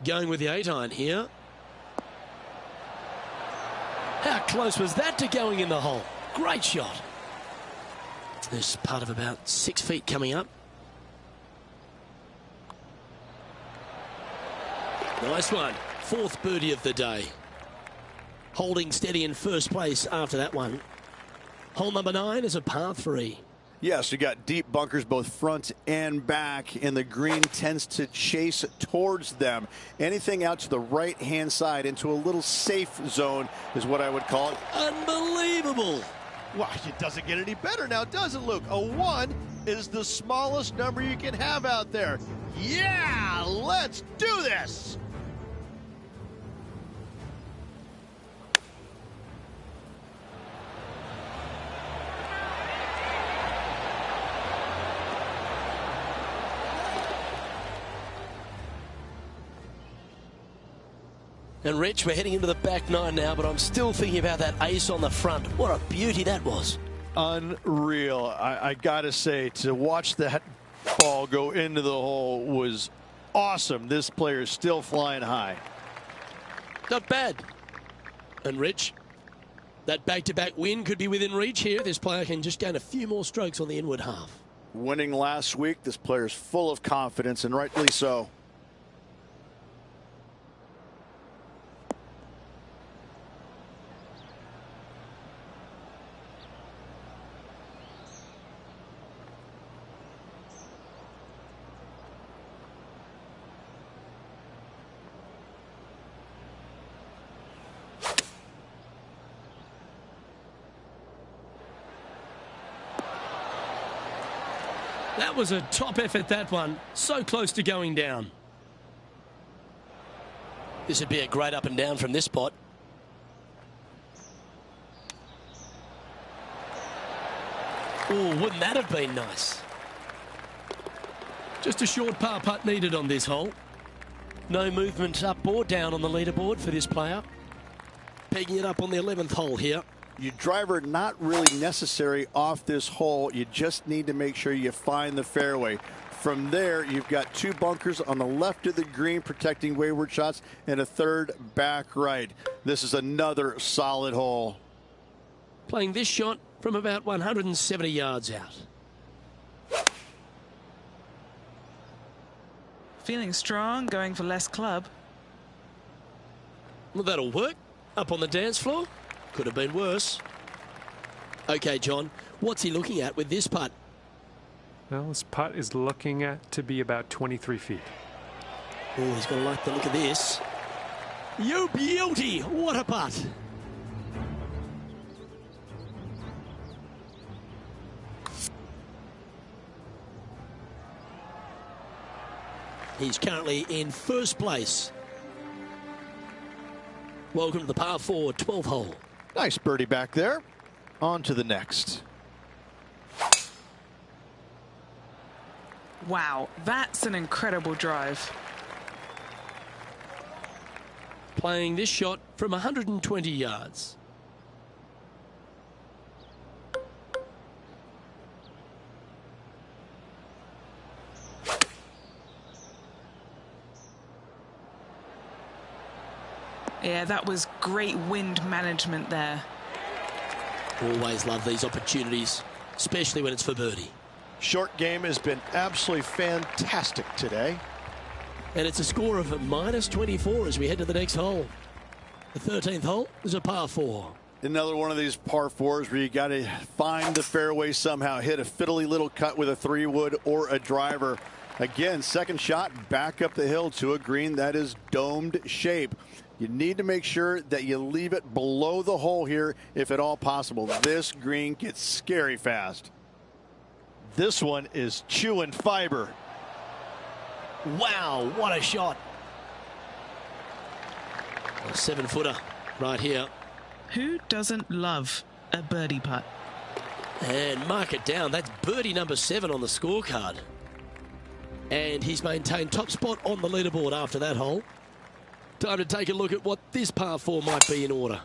going with the 8-iron here. How close was that to going in the hole? Great shot. There's part of about 6 feet coming up. Nice one. 4th birdie of the day. Holding steady in first place after that one. Hole number 9 is a par 3. Yes, you got deep bunkers both front and back, and the green tends to chase towards them. Anything out to the right-hand side into a little safe zone is what I would call it. Unbelievable. Well, it doesn't get any better now, does it, Luke? A 1 is the smallest number you can have out there. Yeah, let's do this. And Rich, we're heading into the back 9 now, but I'm still thinking about that ace on the front. What a beauty that was. Unreal. I gotta say, to watch that ball go into the hole was awesome. This player is still flying high. Not bad. And Rich, that back-to-back win could be within reach here. This player can just gain a few more strokes on the inward half. Winning last week, this player is full of confidence, and rightly so. That was a top effort, that one. So close to going down. This would be a great up and down from this spot. Oh, wouldn't that have been nice? Just a short par putt needed on this hole. No movement up or down on the leaderboard for this player. Pegging it up on the 11th hole here. Your driver not really necessary off this hole. You just need to make sure you find the fairway. From there, you've got 2 bunkers on the left of the green protecting wayward shots and a 3rd back right. This is another solid hole. Playing this shot from about 170 yards out. Feeling strong, going for less club. Well, that'll work. Up on the dance floor. Could have been worse. Okay, John, what's he looking at with this putt? Well, this putt is looking at to be about 23 feet. Oh, he's going to like the look of this. You beauty! What a putt! He's currently in first place. Welcome to the par 4 12th hole. Nice birdie back there. On to the next. Wow, that's an incredible drive. Playing this shot from 120 yards. Yeah, that was great wind management there. Always love these opportunities, especially when it's for birdie. Short game has been absolutely fantastic today. And it's a score of -24 as we head to the next hole. The 13th hole is a par 4. Another one of these par 4s where you got to find the fairway somehow, hit a fiddly little cut with a 3-wood or a driver. Again, second shot back up the hill to a green that is domed shape. You need to make sure that you leave it below the hole here if at all possible. This green gets scary fast. This one is chewing fiber. Wow, what a shot. A 7-footer right here. Who doesn't love a birdie putt? And mark it down. That's birdie number 7 on the scorecard. And he's maintained top spot on the leaderboard after that hole. Time to take a look at what this par 4 might be in order.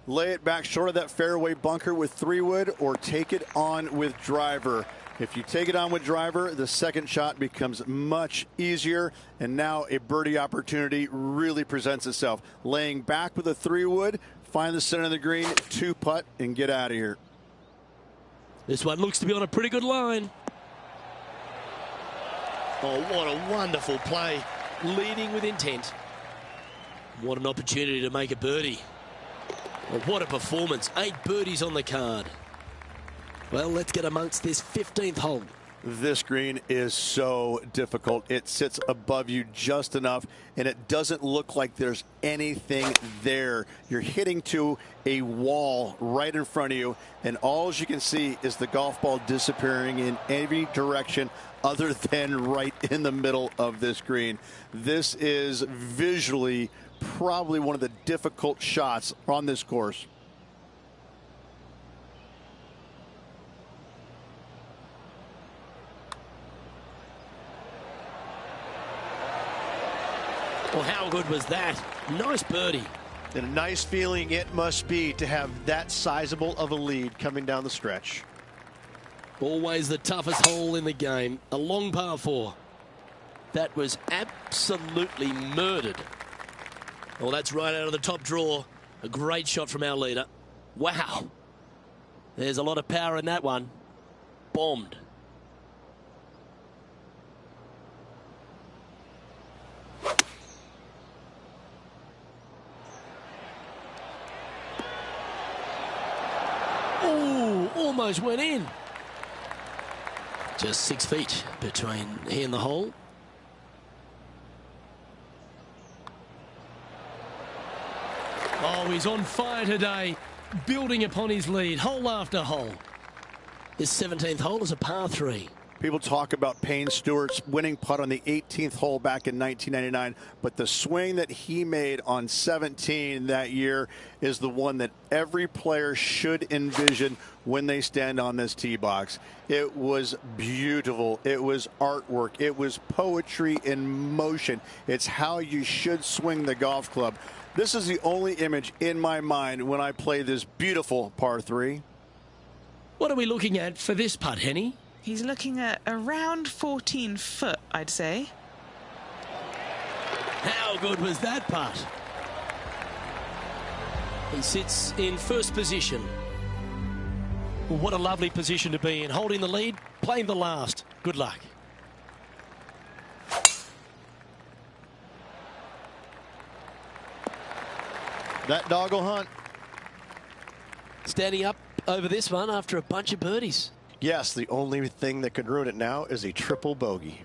Lay it back short of that fairway bunker with 3-wood or take it on with driver. If you take it on with driver, the second shot becomes much easier, and now a birdie opportunity really presents itself. Laying back with a 3-wood, find the center of the green, 2-putt, and get out of here. This one looks to be on a pretty good line. Oh, what a wonderful play. Leading with intent. What an opportunity to make a birdie. Well, what a performance. 8 birdies on the card. Well, let's get amongst this 15th hole. This green is so difficult. It sits above you just enough, and it doesn't look like there's anything there. You're hitting to a wall right in front of you, and all you can see is the golf ball disappearing in every direction other than right in the middle of this green. This is visually probably one of the difficult shots on this course. Well, how good was that? Nice birdie. And a nice feeling it must be to have that sizable of a lead coming down the stretch. Always the toughest hole in the game. A long par 4. That was absolutely murdered. Well, that's right out of the top drawer. A great shot from our leader. Wow. There's a lot of power in that one. Bombed. Ooh, almost went in. Just 6 feet between he and the hole. Oh, he's on fire today, building upon his lead, hole after hole. His 17th hole is a par 3. People talk about Payne Stewart's winning putt on the 18th hole back in 1999, but the swing that he made on 17 that year is the one that every player should envision when they stand on this tee box. It was beautiful. It was artwork. It was poetry in motion. It's how you should swing the golf club. This is the only image in my mind when I play this beautiful par 3. What are we looking at for this putt, Henny? He's looking at around 14 foot, I'd say. How good was that putt? He sits in first position. Well, what a lovely position to be in. Holding the lead, playing the last. Good luck. That dog will hunt. Standing up over this one after a bunch of birdies. Yes, the only thing that could ruin it now is a triple bogey.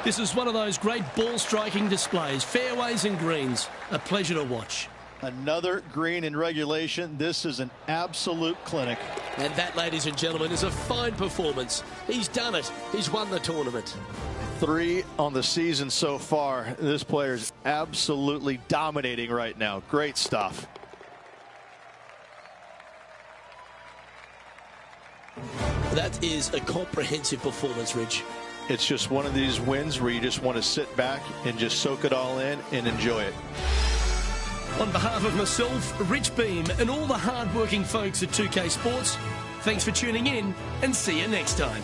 This is one of those great ball striking displays. Fairways and greens. A pleasure to watch. Another green in regulation. This is an absolute clinic. And that, ladies and gentlemen, is a fine performance. He's done it. He's won the tournament. 3 on the season so far. This player's absolutely dominating right now. Great stuff. That is a comprehensive performance, Rich. It's just one of these wins where you just want to sit back and just soak it all in and enjoy it. On behalf of myself, Rich Beam, and all the hard-working folks at 2K Sports, thanks for tuning in, and see you next time.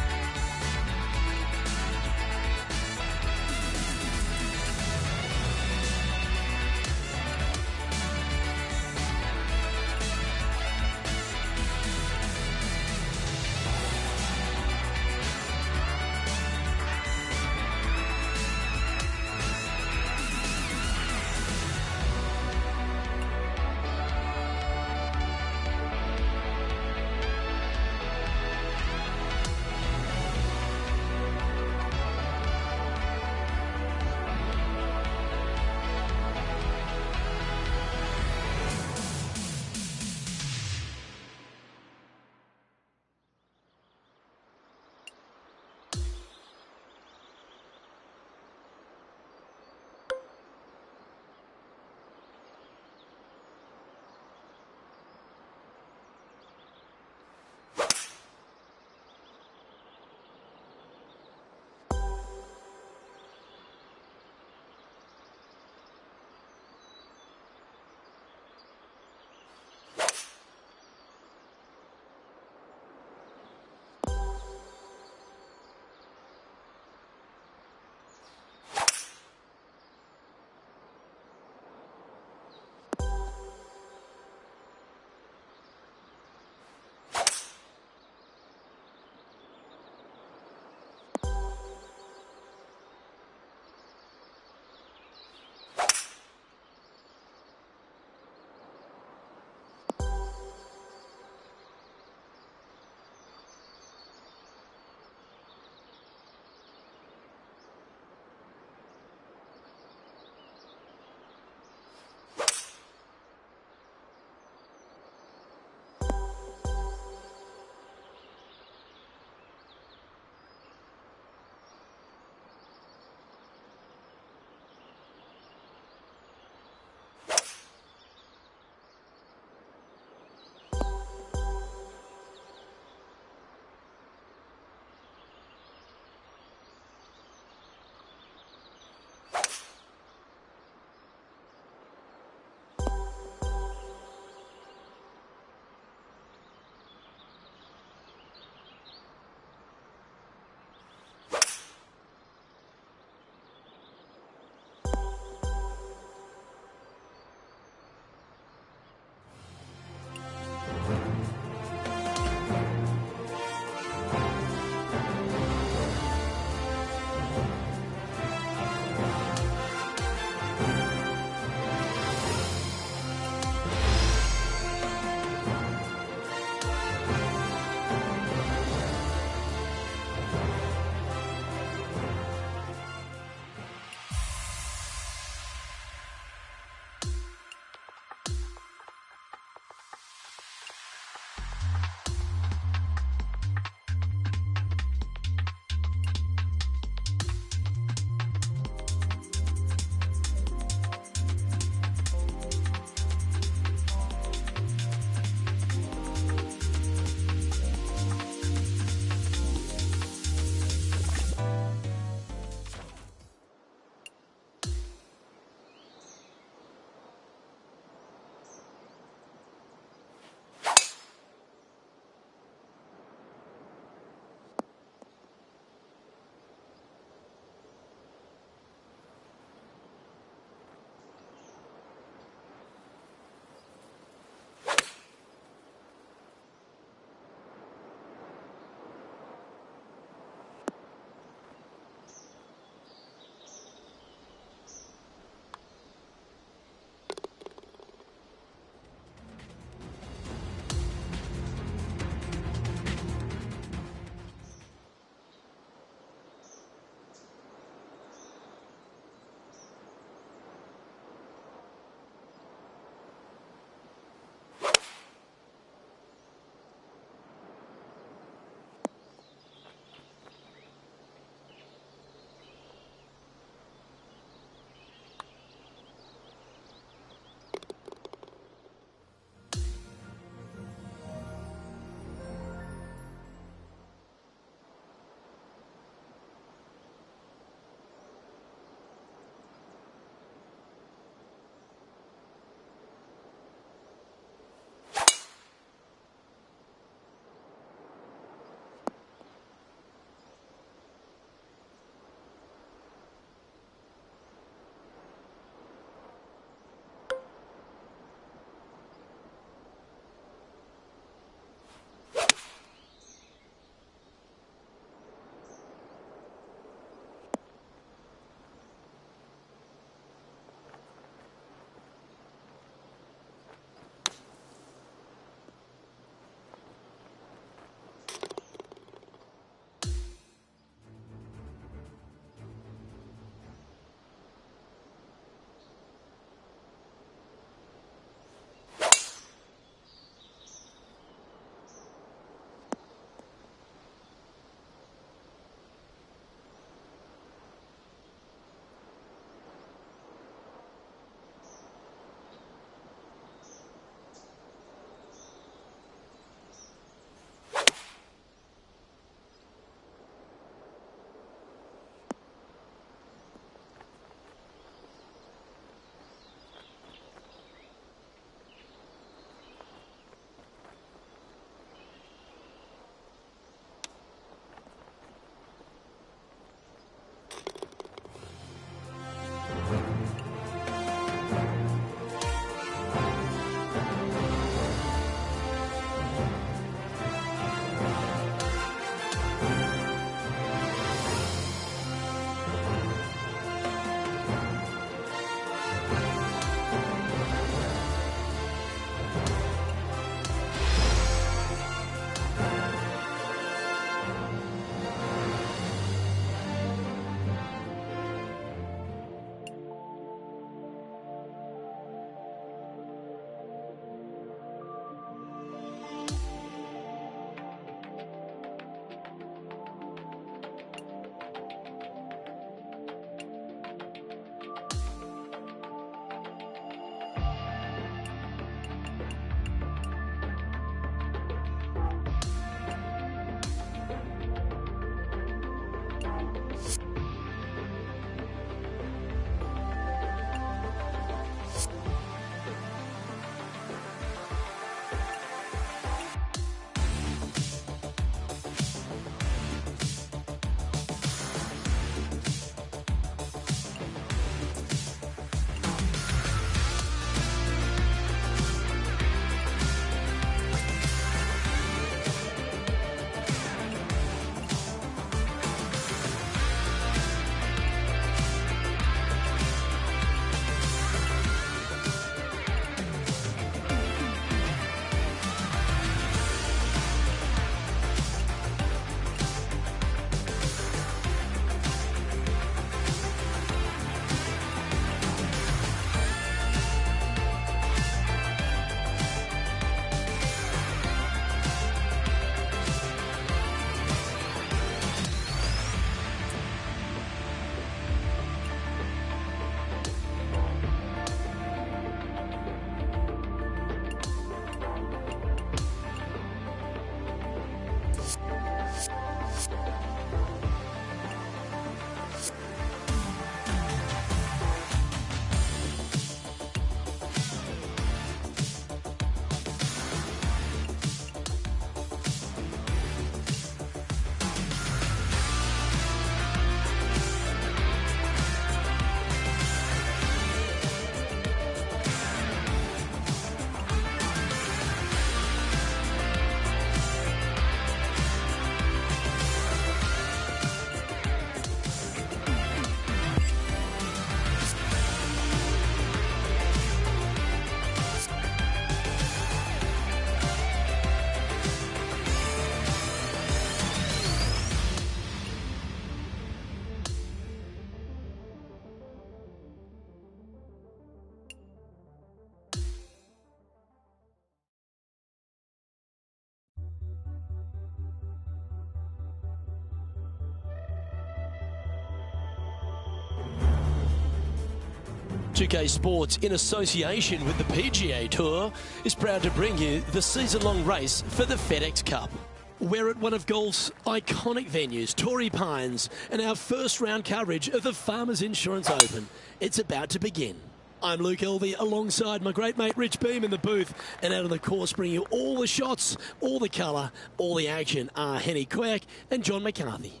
2K Sports, in association with the PGA Tour, is proud to bring you the season-long race for the FedEx Cup. We're at one of golf's iconic venues, Torrey Pines, and our first round coverage of the Farmers Insurance Open. It's about to begin. I'm Luke Elvey alongside my great mate Rich Beam in the booth, and out on the course bringing you all the shots, all the colour, all the action are Henny Quirk and John McCarthy.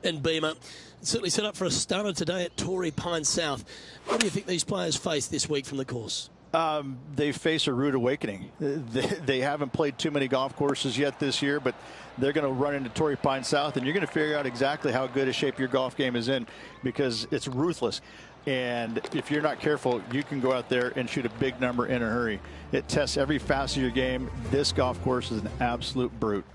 And Beamer, certainly set up for a stunner today at Torrey Pines South. What do you think these players face this week from the course? They face a rude awakening. They haven't played too many golf courses yet this year, but they're going to run into Torrey Pines South, and you're going to figure out exactly how good a shape your golf game is in, because it's ruthless. And if you're not careful, you can go out there and shoot a big number in a hurry. It tests every facet of your game. This golf course is an absolute brute.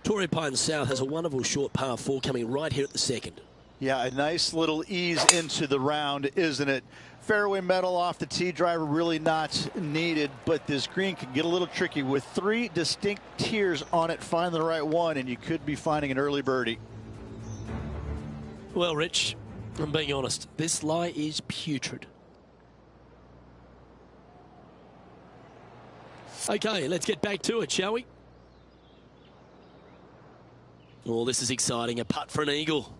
Torrey Pines South has a wonderful short par 4 coming right here at the second. Yeah, a nice little ease into the round, isn't it? Fairway metal off the tee, driver really not needed, but this green can get a little tricky with 3 distinct tiers on it. Find the right one, and you could be finding an early birdie. Well, Rich, I'm being honest, this lie is putrid. Okay, let's get back to it, shall we? Oh, this is exciting. A putt for an eagle.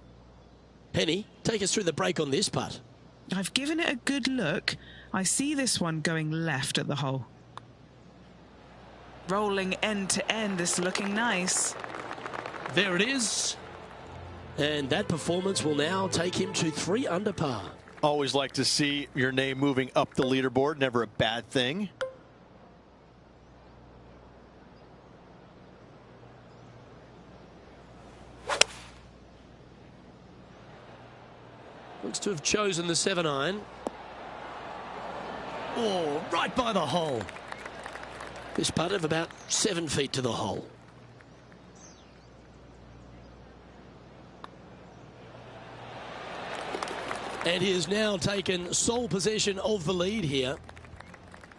Henny, take us through the break on this putt. I've given it a good look. I see this one going left at the hole. Rolling end to end, this looking nice. There it is. And that performance will now take him to 3 under par. Always like to see your name moving up the leaderboard. Never a bad thing. Looks to have chosen the 7-iron. Oh, right by the hole. This putt of about 7 feet to the hole. And he has now taken sole possession of the lead here.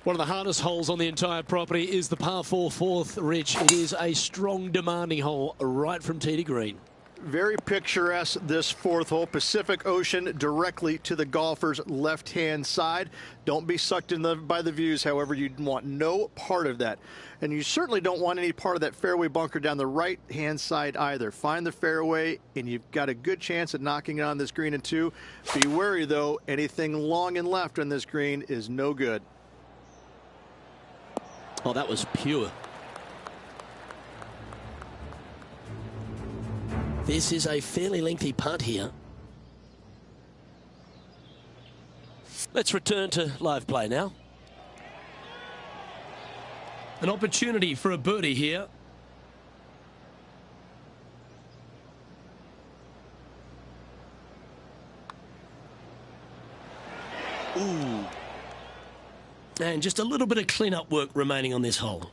One of the hardest holes on the entire property is the par 4 fourth, Rich. It is a strong, demanding hole right from tee to green. Very picturesque, this 4th hole. Pacific Ocean directly to the golfer's left-hand side. Don't be sucked in by the views, however. You want no part of that. And you certainly don't want any part of that fairway bunker down the right-hand side either. Find the fairway, and you've got a good chance at knocking it on this green in 2. Be wary, though. Anything long and left on this green is no good. Oh, that was pure. This is a fairly lengthy putt here. Let's return to live play now. An opportunity for a birdie here. Ooh. And just a little bit of clean-up work remaining on this hole.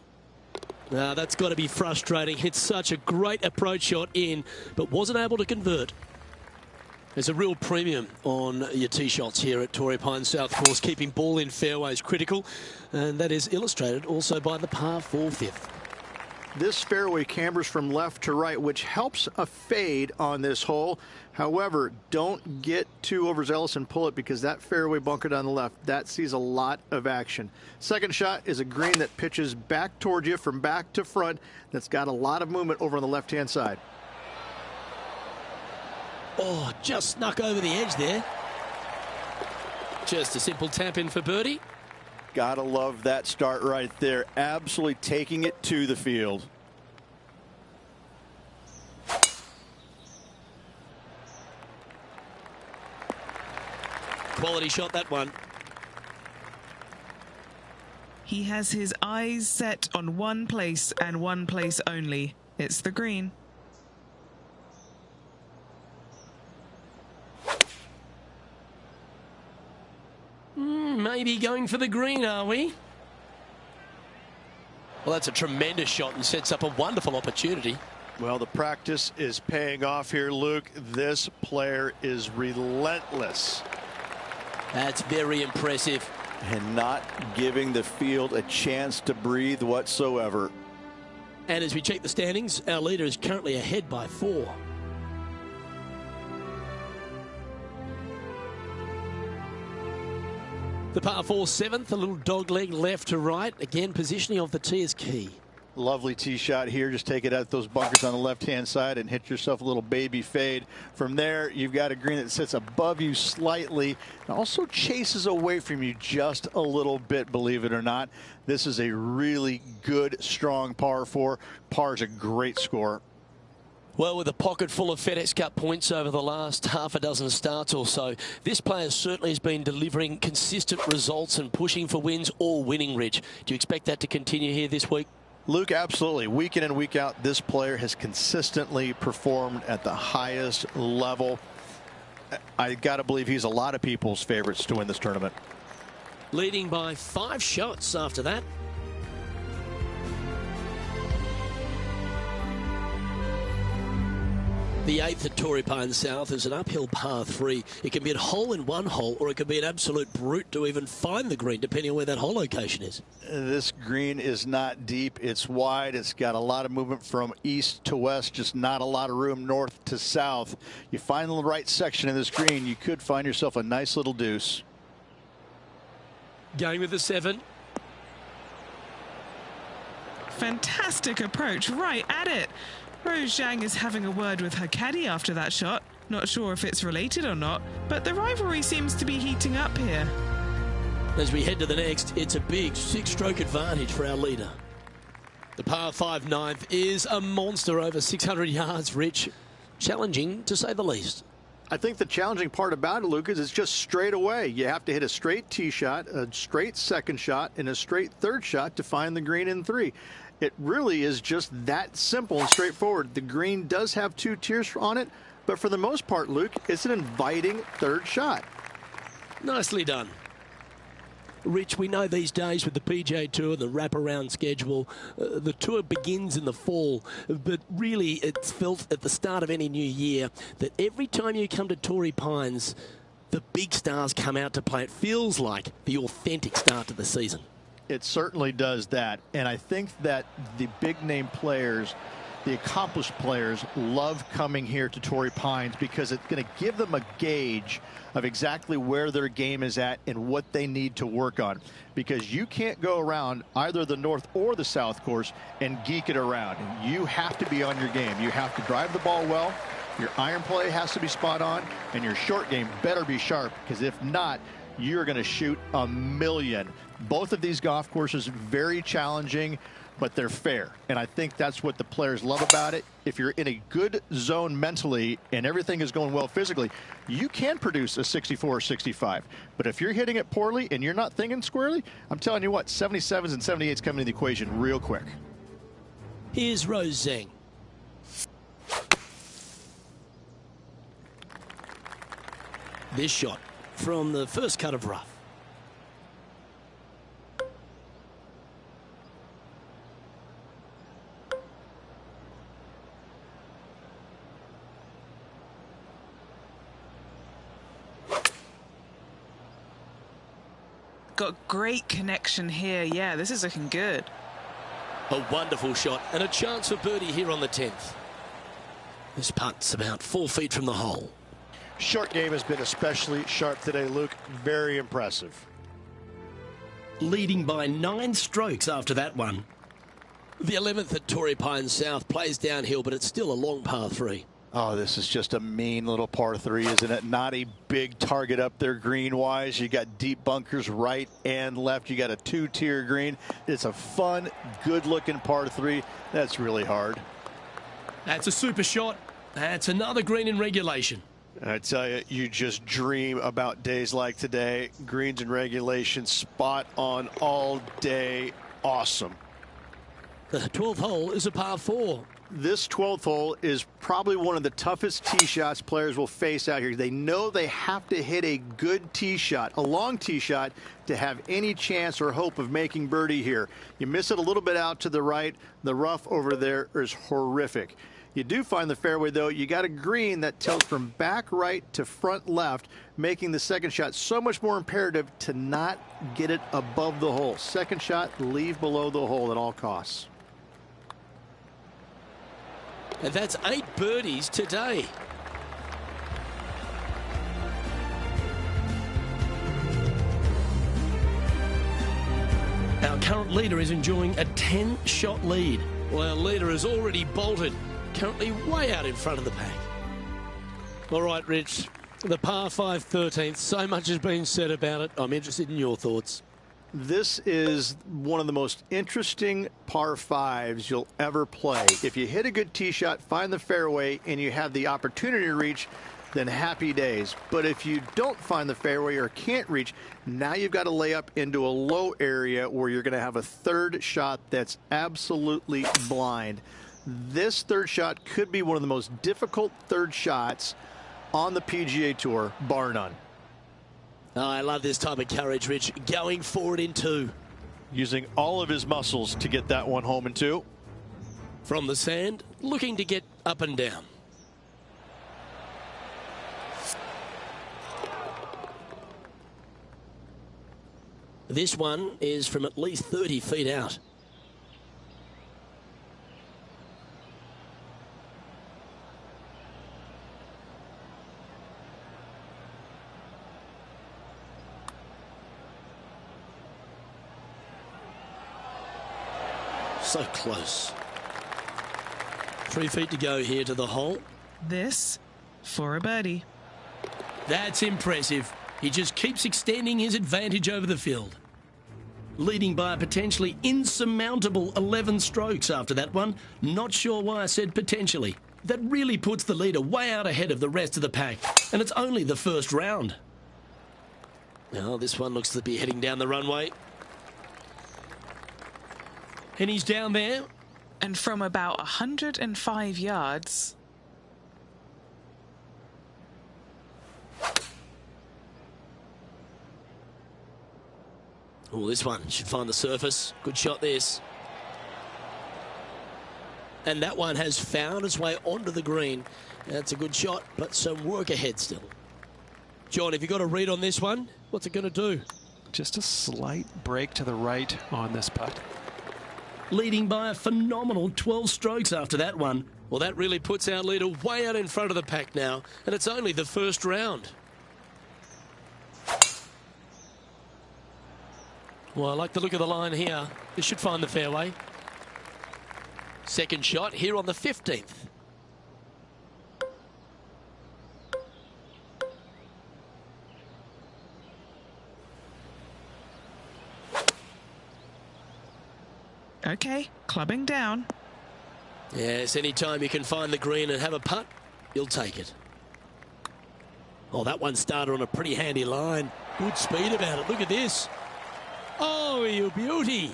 That's got to be frustrating. It's such a great approach shot in, but wasn't able to convert. There's a real premium on your tee shots here at Torrey Pines South course. Keeping ball in fairways critical, and that is illustrated also by the par 4 fifth. This fairway cambers from left to right, which helps a fade on this hole. However, don't get too overzealous and pull it, because that fairway bunker down the left, that sees a lot of action. Second shot is a green that pitches back towards you from back to front. That's got a lot of movement over on the left-hand side. Oh, just snuck over the edge there. Just a simple tap in for birdie. Gotta love that start right there. Absolutely taking it to the field. Quality shot, that one. He has his eyes set on one place and one place only. It's the green. Maybe going for the green, are we? Well, that's a tremendous shot and sets up a wonderful opportunity. Well, the practice is paying off here, Luke. This player is relentless. That's very impressive. And not giving the field a chance to breathe whatsoever. And as we check the standings, our leader is currently ahead by 4. The par 4 7th, a little dog leg left to right. Again, positioning of the tee is key. Lovely tee shot here. Just take it out those bunkers on the left-hand side and hit yourself a little baby fade. From there, you've got a green that sits above you slightly and also chases away from you just a little bit, believe it or not. This is a really good, strong par 4. Par is a great score. Well, with a pocket full of FedEx Cup points over the last half a dozen starts or so, this player certainly has been delivering consistent results and pushing for wins or winning, Rich. Do you expect that to continue here this week? Luke, absolutely. Week in and week out, this player has consistently performed at the highest level. I got to believe he's a lot of people's favorites to win this tournament. Leading by 5 shots after that. The 8th at Torrey Pines South is an uphill par 3. It can be a hole in one hole, or it can be an absolute brute to even find the green, depending on where that hole location is. This green is not deep. It's wide. It's got a lot of movement from east to west, just not a lot of room north to south. You find the right section of this green, you could find yourself a nice little deuce. Going with the 7. Fantastic approach, right at it. Rose Zhang is having a word with her caddy after that shot. Not sure if it's related or not, but the rivalry seems to be heating up here. As we head to the next, it's a big 6-stroke advantage for our leader. The par 5 9th is a monster over 600 yards, Rich. Challenging, to say the least. I think the challenging part about it, Luke, is it's just straight away. You have to hit a straight tee shot, a straight second shot, and a straight third shot to find the green in 3. It really is just that simple and straightforward. The green does have 2 tiers on it, but for the most part, Luke, it's an inviting third shot. Nicely done. Rich, we know these days with the PGA Tour, the wraparound schedule, the tour begins in the fall, but really it's felt at the start of any new year that every time you come to Torrey Pines, the big stars come out to play. It feels like the authentic start to the season. It certainly does that, and I think that the big name players, the accomplished players, love coming here to Torrey Pines because it's going to give them a gauge of exactly where their game is at and what they need to work on, because you can't go around either the north or the south course and geek it around. You have to be on your game. You have to drive the ball well, your iron play has to be spot on, and your short game better be sharp, because if not, you're going to shoot a million. Both of these golf courses very challenging, but they're fair, and I think that's what the players love about it. If you're in a good zone mentally and everything is going well physically, you can produce a 64 or 65. But if you're hitting it poorly and you're not thinking squarely, I'm telling you what, 77s and 78s come into the equation real quick. Here's Rose Zhang. This shot from the first cut of rough. Got great connection here. Yeah, this is looking good. A wonderful shot and a chance for birdie here on the 10th. This putt's about 4 feet from the hole. Short game has been especially sharp today, Luke. Very impressive. Leading by 9 strokes after that one. The 11th at Torrey Pines South plays downhill, but it's still a long par 3. Oh, this is just a mean little par 3, isn't it? Not a big target up there green-wise. You got deep bunkers right and left. You got a 2-tier green. It's a fun, good-looking par 3. That's really hard. That's a super shot. That's another green in regulation. I tell you, you just dream about days like today. Greens in regulation, spot on all day. Awesome. The 12th hole is a par 4. This 12th hole is probably one of the toughest tee shots players will face out here. They know they have to hit a good tee shot, a long tee shot, to have any chance or hope of making birdie here. You miss it a little bit out to the right. The rough over there is horrific. You do find the fairway, though. You got a green that tilts from back right to front left, making the second shot so much more imperative to not get it above the hole. Second shot, leave below the hole at all costs. And that's 8 birdies today. current leader is enjoying a 10-shot lead, while leader has already bolted, currently way out in front of the pack. All right, Rich, the par 5 13th, so much has been said about it. I'm interested in your thoughts. This is one of the most interesting par 5s you'll ever play. If you hit a good tee shot, find the fairway, and you have the opportunity to reach, then happy days. But if you don't find the fairway or can't reach, now you've got to lay up into a low area where you're going to have a third shot that's absolutely blind. This third shot could be one of the most difficult third shots on the PGA Tour, bar none. Oh, I love this type of courage, Rich. Going forward in 2. Using all of his muscles to get that one home in 2. From the sand, looking to get up and down. This one is from at least 30 feet out. So close. 3 feet to go here to the hole. This for a birdie. That's impressive. He just keeps extending his advantage over the field. Leading by a potentially insurmountable 11 strokes after that one. Not sure why I said potentially. That really puts the leader way out ahead of the rest of the pack. And it's only the first round. Now this one looks to be heading down the runway. And he's down there. And from about 105 yards... Oh, this one should find the surface. Good shot, this. And that one has found its way onto the green. That's a good shot, but some work ahead still. John, have you got a read on this one? What's it going to do? Just a slight break to the right on this putt. Leading by a phenomenal 12 strokes after that one. Well, that really puts our leader way out in front of the pack now, and it's only the first round. Well, I like the look of the line here. This should find the fairway. Second shot here on the 15th. Okay, clubbing down. Yes, anytime you can find the green and have a putt, you'll take it. Oh, that one started on a pretty handy line. Good speed about it. Look at this. Oh, you beauty.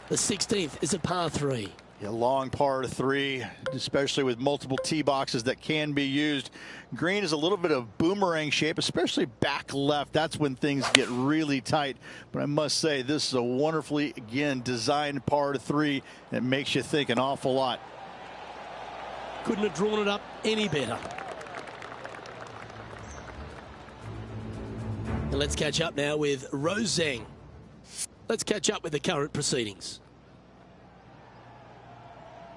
The 16th is a par 3. A long par 3, especially with multiple tee boxes that can be used. Green is a little bit of boomerang shape, especially back left. That's when things get really tight. But I must say, this is a wonderfully, again, designed par 3 that makes you think an awful lot. Couldn't have drawn it up any better. And let's catch up now with Rose Zhang. Let's catch up with the current proceedings.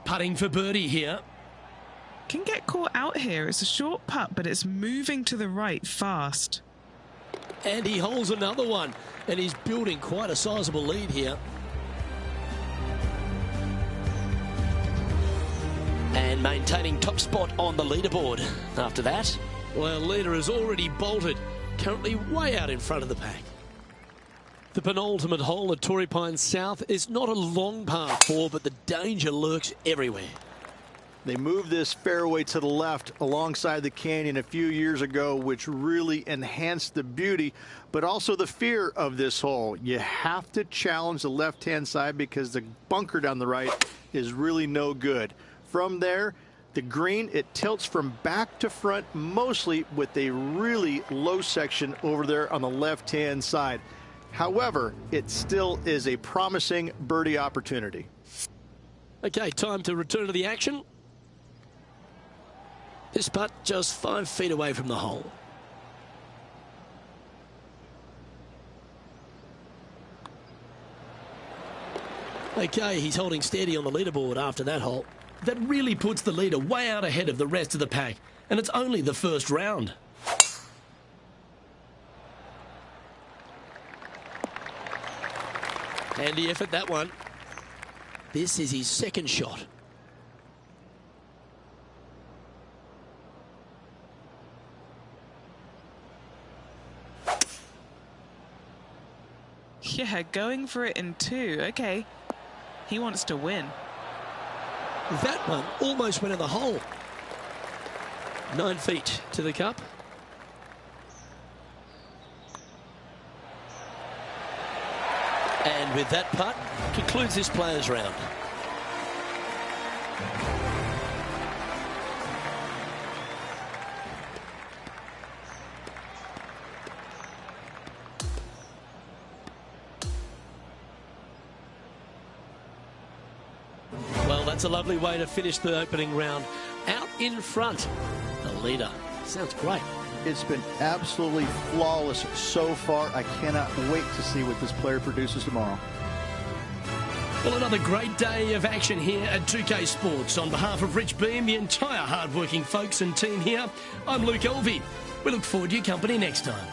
Putting for birdie here. Can get caught out here. It's a short putt, but it's moving to the right fast. And he holds another one. And he's building quite a sizable lead here. And maintaining top spot on the leaderboard. After that, well, leader has already bolted. Currently way out in front of the pack. The penultimate hole at Torrey Pines South is not a long par 4, but the danger lurks everywhere. They moved this fairway to the left alongside the canyon a few years ago, which really enhanced the beauty, but also the fear of this hole. You have to challenge the left-hand side because the bunker down the right is really no good. From there, the green, it tilts from back to front, mostly with a really low section over there on the left-hand side. However, it still is a promising birdie opportunity. Okay, time to return to the action. This putt just 5 feet away from the hole. Okay, he's holding steady on the leaderboard after that hole. That really puts the leader way out ahead of the rest of the pack, and it's only the first round. Handy effort, that one. This is his second shot. Yeah, going for it in two. Okay. He wants to win. That one almost went in the hole. 9 feet to the cup. And with that putt, concludes this players' round. Well, that's a lovely way to finish the opening round. Out in front, the leader. Sounds great. It's been absolutely flawless so far. I cannot wait to see what this player produces tomorrow. Well, another great day of action here at 2K Sports. On behalf of Rich Beem, the entire hard-working folks and team here, I'm Luke Elvey. We look forward to your company next time.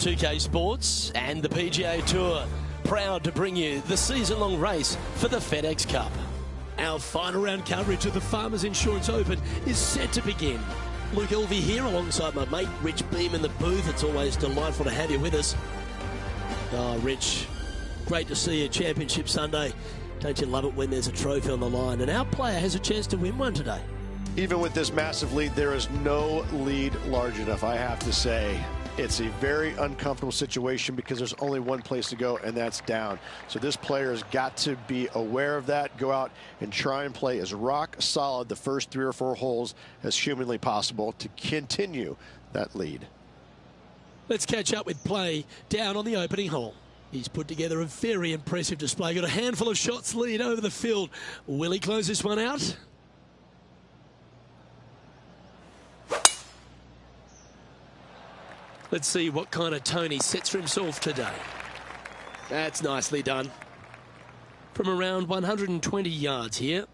.2K Sports and the PGA Tour, proud to bring you the season-long race for the FedEx Cup. Our final round coverage of the Farmers Insurance Open is set to begin. Luke Elvey here alongside my mate Rich Beem in the booth. It's always delightful to have you with us. Oh, Rich, great to see you. Championship Sunday. Don't you love it when there's a trophy on the line? And our player has a chance to win one today. Even with this massive lead, there is no lead large enough, I have to say. It's a very uncomfortable situation because there's only one place to go, and that's down. So this player has got to be aware of that, go out and try and play as rock solid the first 3 or 4 holes as humanly possible to continue that lead. Let's catch up with play down on the opening hole. He's put together a very impressive display. Got a handful of shots lead over the field. Will he close this one out? Let's see what kind of tone he sets for himself today. That's nicely done. From around 120 yards here.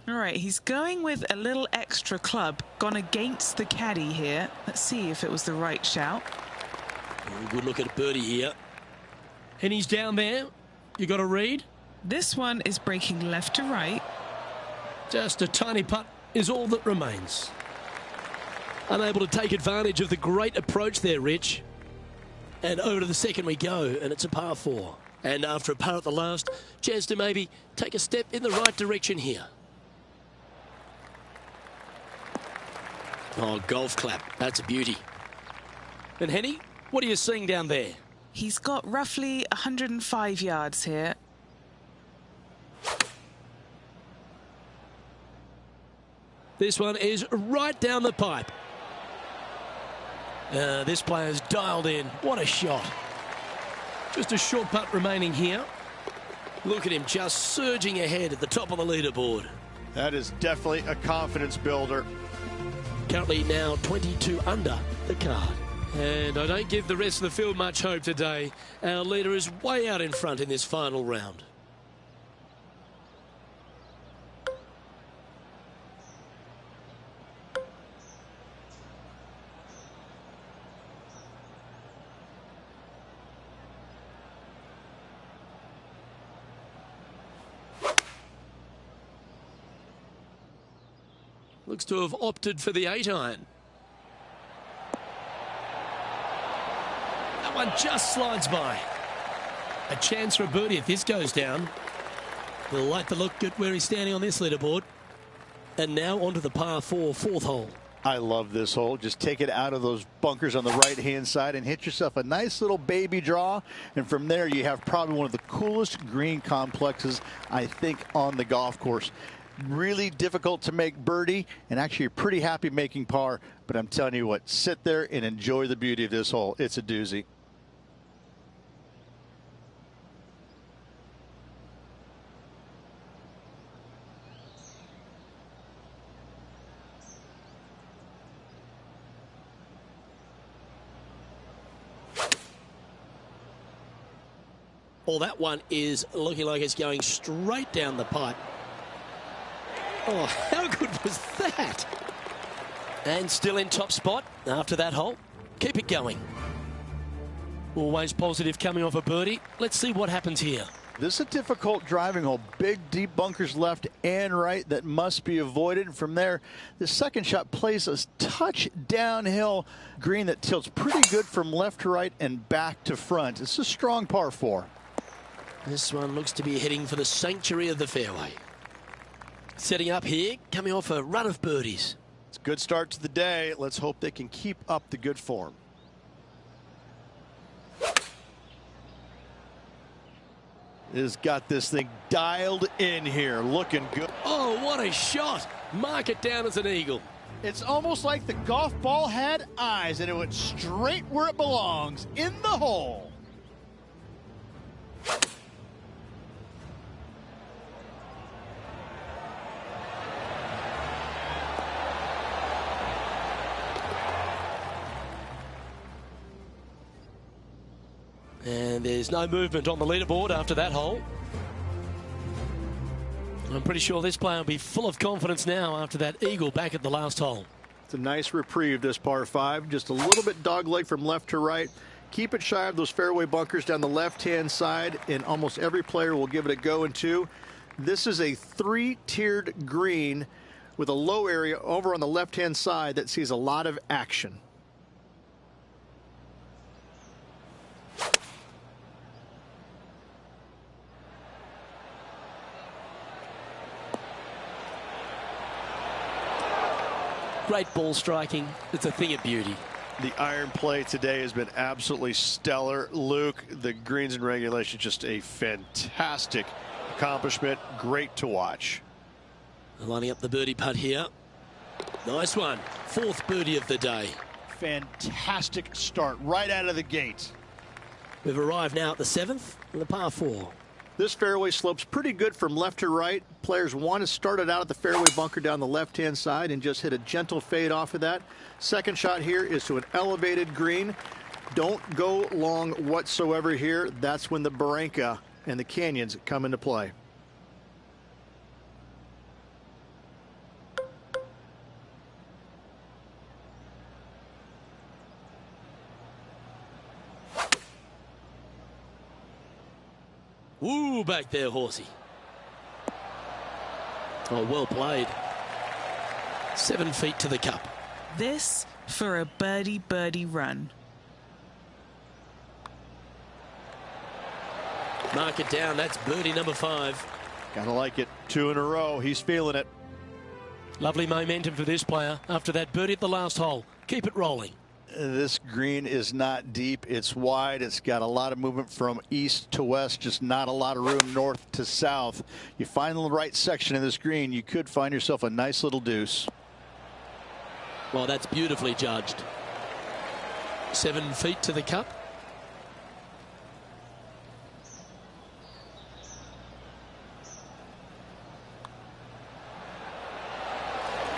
All right, he's going with a little extra club, gone against the caddy here. Let's see if it was the right shout. Good look at birdie here. And he's down there. You got a read? This one is breaking left to right. Just a tiny putt is all that remains. Unable to take advantage of the great approach there, Rich. And over to the second we go, and it's a par 4. And after a par at the last, chance to maybe take a step in the right direction here. Oh, golf clap. That's a beauty. And Henny, what are you seeing down there? He's got roughly 105 yards here. This one is right down the pipe. This player's dialed in. What a shot. Just a short putt remaining here. Look at him just surging ahead at the top of the leaderboard. That is definitely a confidence builder. Currently now 22 under the card. And I don't give the rest of the field much hope today. Our leader is way out in front in this final round. Looks to have opted for the 8-iron. That one just slides by. A chance for a birdie if this goes down. We'll like to look at where he's standing on this leaderboard. And now onto the par 4 fourth hole. I love this hole. Just take it out of those bunkers on the right-hand side and hit yourself a nice little baby draw. And from there, you have probably one of the coolest green complexes, I think, on the golf course. Really difficult to make birdie, and actually you're pretty happy making par. But I'm telling you what, sit there and enjoy the beauty of this hole. It's a doozy. Well, that one is looking like it's going straight down the pipe. Oh, how good was that? And still in top spot after that hole. Keep it going. Always positive coming off a birdie. Let's see what happens here. This is a difficult driving hole. Big, deep bunkers left and right that must be avoided. And from there, the second shot plays a touch downhill green that tilts pretty good from left to right and back to front. It's a strong par 4. This one looks to be heading for the sanctuary of the fairway. Setting up here, coming off a run of birdies. It's a good start to the day. Let's hope they can keep up the good form. Has got this thing dialed in here, looking good. Oh, what a shot. Mark it down as an eagle. It's almost like the golf ball had eyes and it went straight where it belongs, in the hole. And there's no movement on the leaderboard after that hole. I'm pretty sure this player will be full of confidence now after that eagle back at the last hole. It's a nice reprieve, this par 5. Just a little bit dogleg from left to right. Keep it shy of those fairway bunkers down the left-hand side, and almost every player will give it a go in 2. This is a 3-tiered green with a low area over on the left-hand side that sees a lot of action. Great ball striking. It's a thing of beauty. The iron play today has been absolutely stellar. Luke, the greens and regulation, just a fantastic accomplishment. Great to watch. Lining up the birdie putt here. Nice one. 4th birdie of the day. Fantastic start right out of the gate. We've arrived now at the 7th and the par 4. This fairway slopes pretty good from left to right. Players want to start it out at the fairway bunker down the left-hand side and just hit a gentle fade off of that. Second shot here is to an elevated green. Don't go long whatsoever here. That's when the Barranca and the canyons come into play. Woo, back there, horsey. Oh, well played. 7 feet to the cup. This for a birdie run. Mark it down. That's birdie number 5. Gotta like it. 2 in a row. He's feeling it. Lovely momentum for this player after that birdie at the last hole. Keep it rolling. This green is not deep. It's wide. It's got a lot of movement from east to west, just not a lot of room north to south. You find the right section of this green, you could find yourself a nice little deuce. Well, that's beautifully judged. 7 feet to the cup.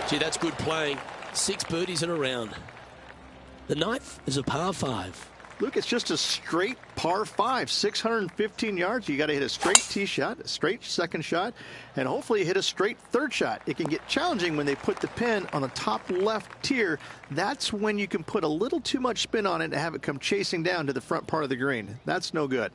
Gee, that's good playing. 6 birdies in a round. The 9th is a par 5. Luke, it's just a straight par 5, 615 yards. You got to hit a straight tee shot, a straight second shot, and hopefully hit a straight third shot. It can get challenging when they put the pin on the top left tier. That's when you can put a little too much spin on it and have it come chasing down to the front part of the green. That's no good.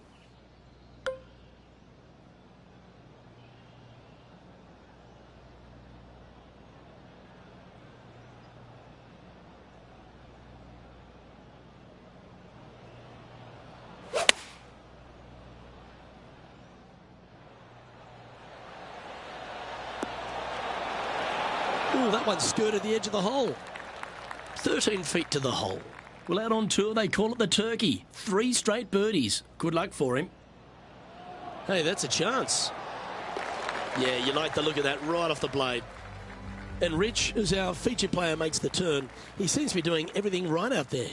Ooh, that one skirted the edge of the hole. 13 feet to the hole. Well, out on tour, they call it the turkey. 3 straight birdies. Good luck for him. Hey, that's a chance. Yeah, you like the look of that right off the blade. And Rich, as our featured player makes the turn, he seems to be doing everything right out there.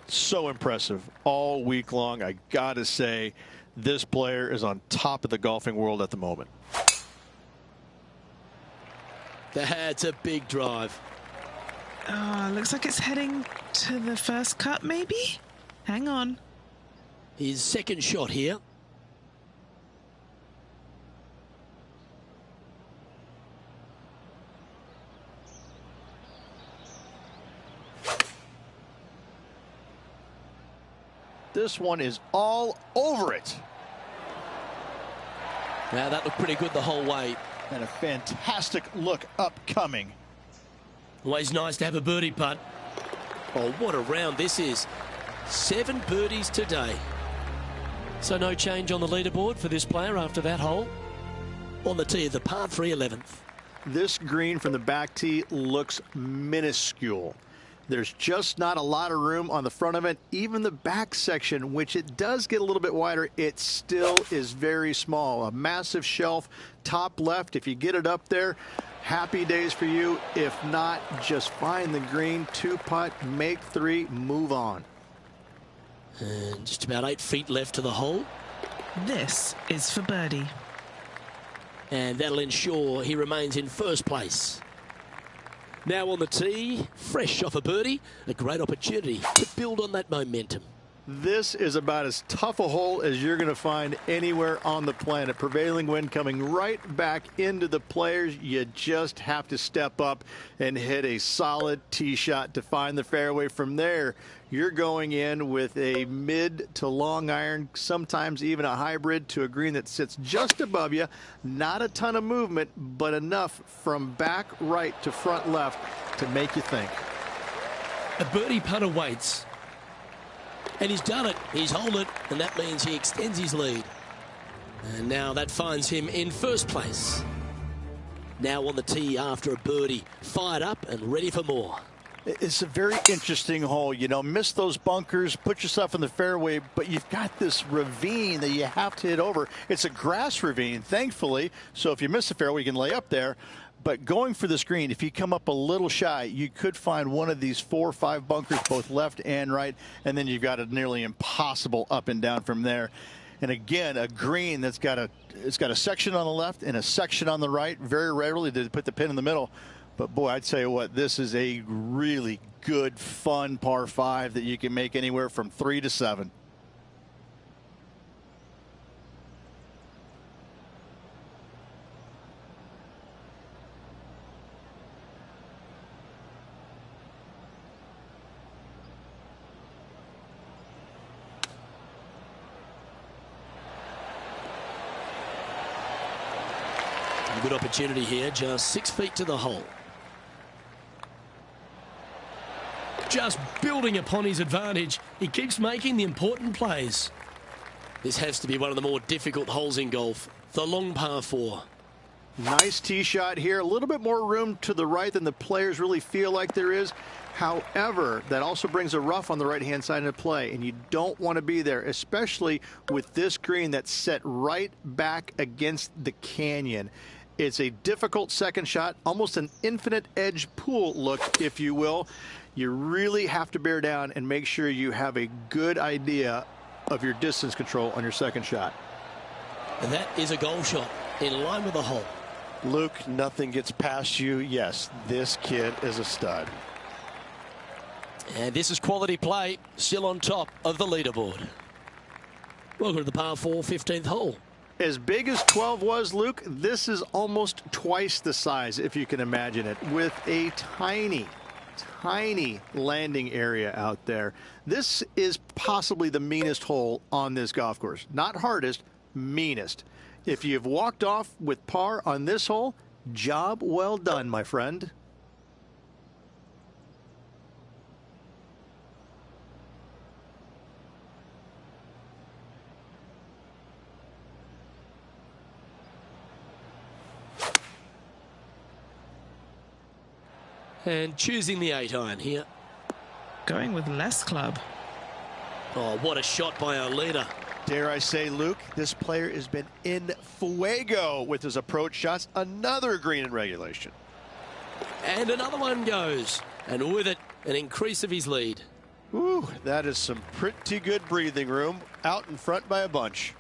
So impressive all week long. I got to say, this player is on top of the golfing world at the moment. That's a big drive. Oh, looks like it's heading to the first cut, maybe? Hang on. His second shot here. This one is all over it. Now, that looked pretty good the whole way. And a fantastic look upcoming. Always nice to have a birdie putt. Oh, what a round this is. 7 birdies today. So no change on the leaderboard for this player after that hole. On the tee of the par 3 11th. This green from the back tee looks minuscule. There's just not a lot of room on the front of it. Even the back section, which it does get a little bit wider, it still is very small. A massive shelf, top left. If you get it up there, happy days for you. If not, just find the green, 2-putt, make 3, move on. And just about 8 feet left to the hole. This is for birdie. And that'll ensure he remains in first place. Now on the tee, fresh off a birdie, a great opportunity to build on that momentum. This is about as tough a hole as you're going to find anywhere on the planet. Prevailing wind coming right back into the players. You just have to step up and hit a solid tee shot to find the fairway. From there, you're going in with a mid to long iron, sometimes even a hybrid to a green that sits just above you. Not a ton of movement, but enough from back right to front left to make you think. A birdie putt awaits. And he's done it. He's held it, and that means he extends his lead. And now that finds him in first place. Now on the tee after a birdie, fired up and ready for more. It's a very interesting hole. You know, miss those bunkers, put yourself in the fairway, but you've got this ravine that you have to hit over. It's a grass ravine, thankfully, so if you miss the fairway, you can lay up there. But going for the screen, if you come up a little shy, you could find one of these 4 or 5 bunkers, both left and right, and then you've got a nearly impossible up and down from there. And again, a green that's got a section on the left and a section on the right. Very rarely do they put the pin in the middle. But boy, I'd tell you what, this is a really good, fun par 5 that you can make anywhere from 3 to 7. Good opportunity here, just 6 feet to the hole. Just building upon his advantage. He keeps making the important plays. This has to be one of the more difficult holes in golf. The long par 4. Nice tee shot here. A little bit more room to the right than the players really feel like there is. However, that also brings a rough on the right-hand side into play, and you don't want to be there, especially with this green that's set right back against the canyon. It's a difficult second shot, almost an infinite edge pool look, if you will. You really have to bear down and make sure you have a good idea of your distance control on your second shot. And that is a goal shot in line with the hole. Luke, nothing gets past you. Yes, this kid is a stud. And this is quality play, still on top of the leaderboard. Welcome to the par 4 15th hole. As big as 12 was, Luke, this is almost twice the size, if you can imagine it, with a tiny landing area out there. This is possibly the meanest hole on this golf course. Not hardest, meanest. If you've walked off with par on this hole, job well done, my friend. And choosing the 8-iron here. Going with less club. Oh, what a shot by our leader. Dare I say, Luke, this player has been in fuego with his approach shots. Another green in regulation. And another one goes. And with it, an increase of his lead. Ooh, that is some pretty good breathing room out in front by a bunch.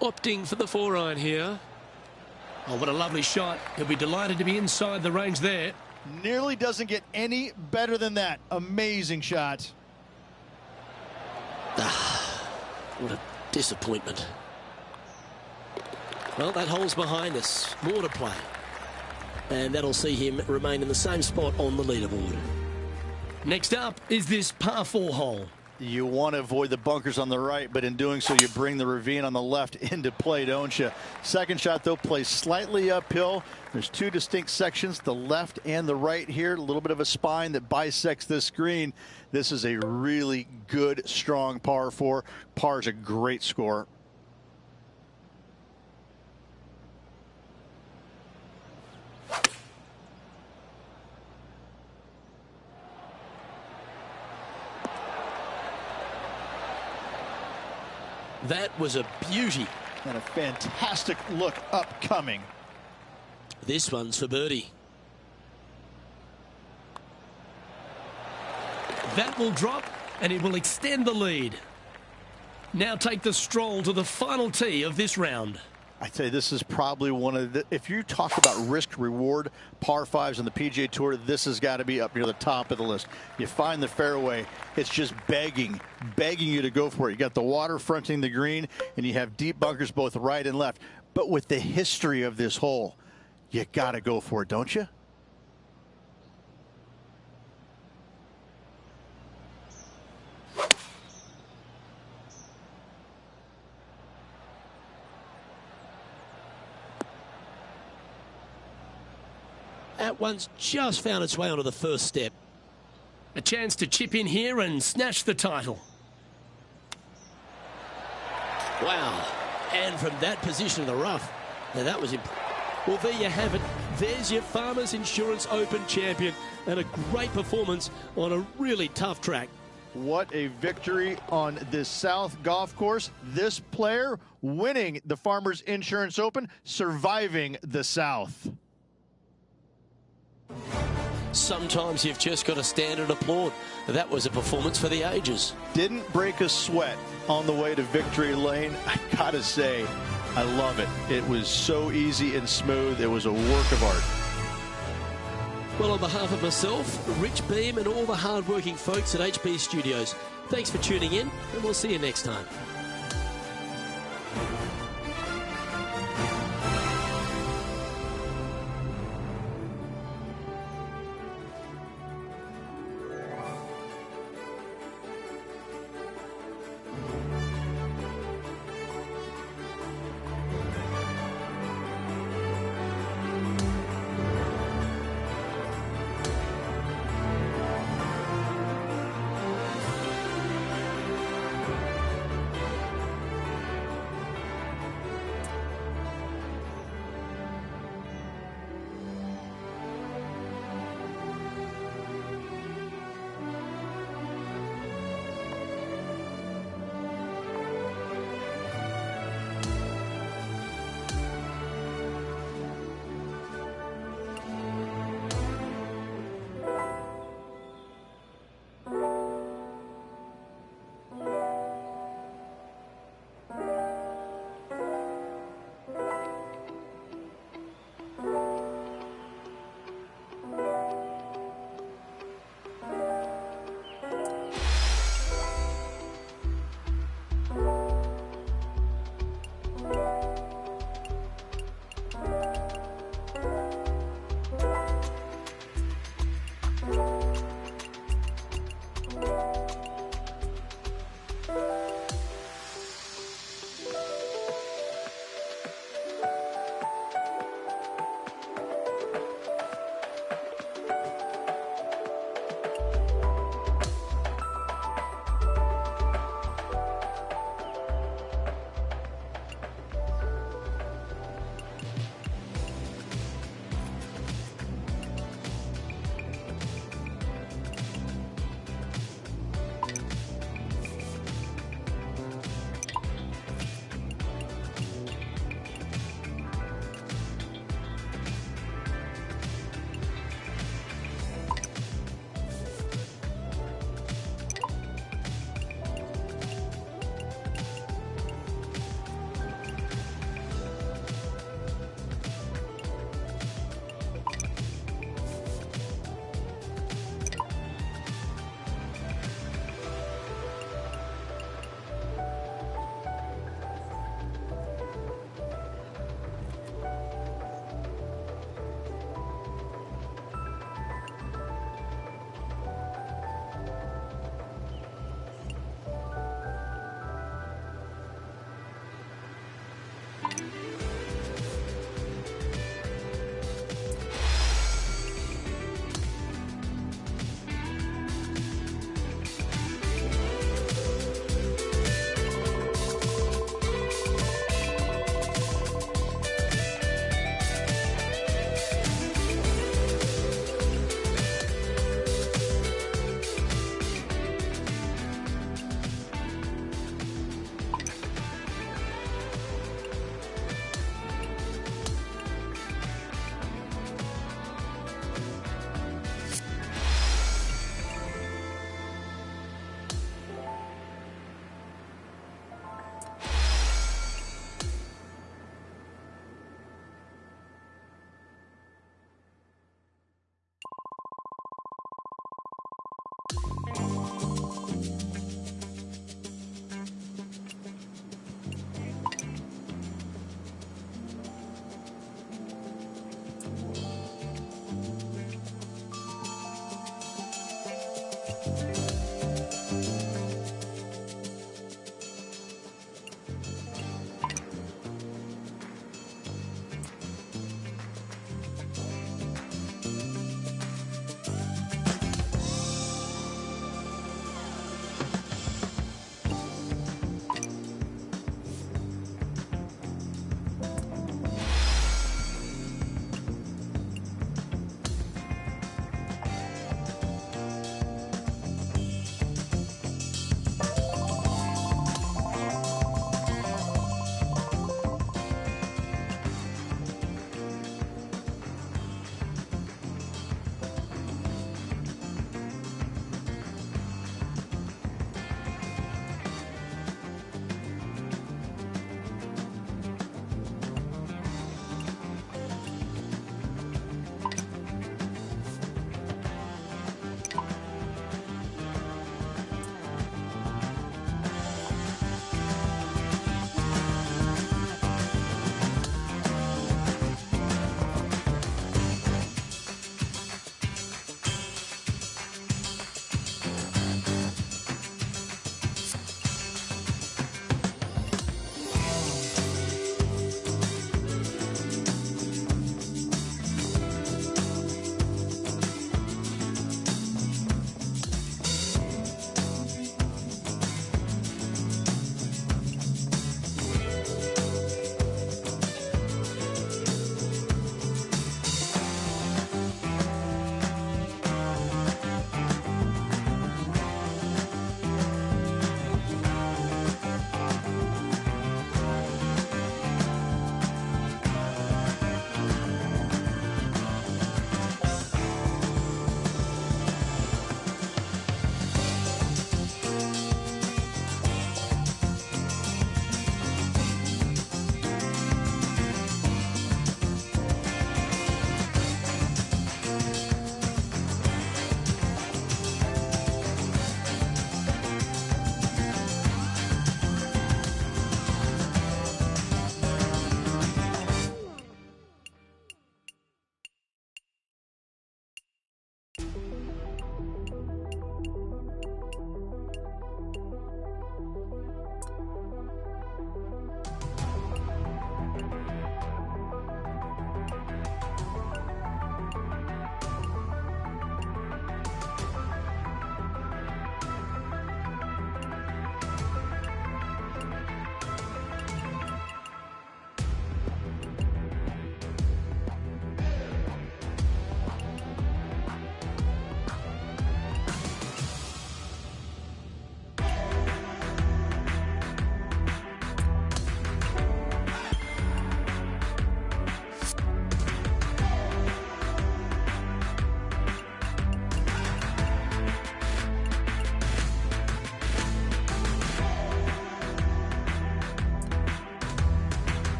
Opting for the 4-iron here. Oh, what a lovely shot. He'll be delighted to be inside the range there. Nearly doesn't get any better than that. Amazing shot. What a disappointment. Well, that hole's behind us. More to play. And that'll see him remain in the same spot on the leaderboard. Next up is this par 4 hole. You want to avoid the bunkers on the right, but in doing so, you bring the ravine on the left into play, don't you? Second shot, though, plays slightly uphill. There's two distinct sections, the left and the right here. A little bit of a spine that bisects this green. This is a really good, strong par 4. Par is a great score. That was a beauty. And a fantastic look upcoming. This one's for birdie. That will drop, and it will extend the lead. Now take the stroll to the final tee of this round. I tell you, this is probably one of the, if you talk about risk reward par 5s on the PGA Tour, this has got to be up near the top of the list. You find the fairway, it's just begging you to go for it. You got the water fronting the green, and you have deep bunkers both right and left. But with the history of this hole, you got to go for it, don't you? At once just found its way onto the first step. A chance to chip in here and snatch the title. Wow. And from that position in the rough, now that was well, there you have it. There's your Farmers Insurance Open champion, and a great performance on a really tough track. What a victory on this South golf course. This player winning the Farmers Insurance Open, surviving the South. Sometimes you've just got to stand and applaud. That was a performance for the ages. Didn't break a sweat on the way to victory lane. I gotta say, I love it. It was so easy and smooth. It was a work of art. Well, on behalf of myself, Rich Beam, and all the hard-working folks at HB Studios, thanks for tuning in, and we'll see you next time.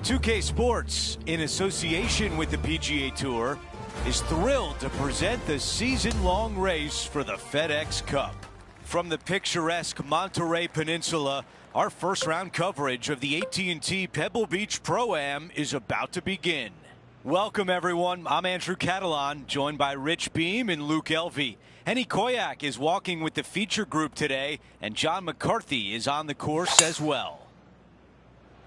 2K Sports, in association with the PGA Tour, is thrilled to present the season-long race for the FedEx Cup. From the picturesque Monterey Peninsula, our first-round coverage of the AT&T Pebble Beach Pro-Am is about to begin. Welcome, everyone. I'm Andrew Catalan, joined by Rich Beam and Luke Elvey. Henny Koyak is walking with the feature group today, and John McCarthy is on the course as well.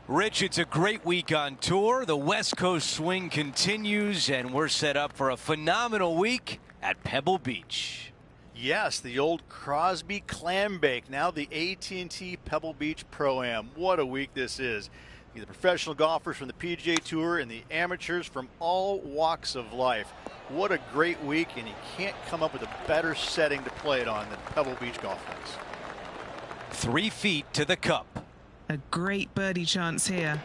Rich, it's a great week on tour. The West Coast swing continues, and we're set up for a phenomenal week at Pebble Beach. Yes, the old Crosby Clam Bake, now the AT&T Pebble Beach Pro-Am. What a week this is. The professional golfers from the PGA Tour and the amateurs from all walks of life. What a great week, and you can't come up with a better setting to play it on than Pebble Beach Golf Course. 3 feet to the cup. A great birdie chance here.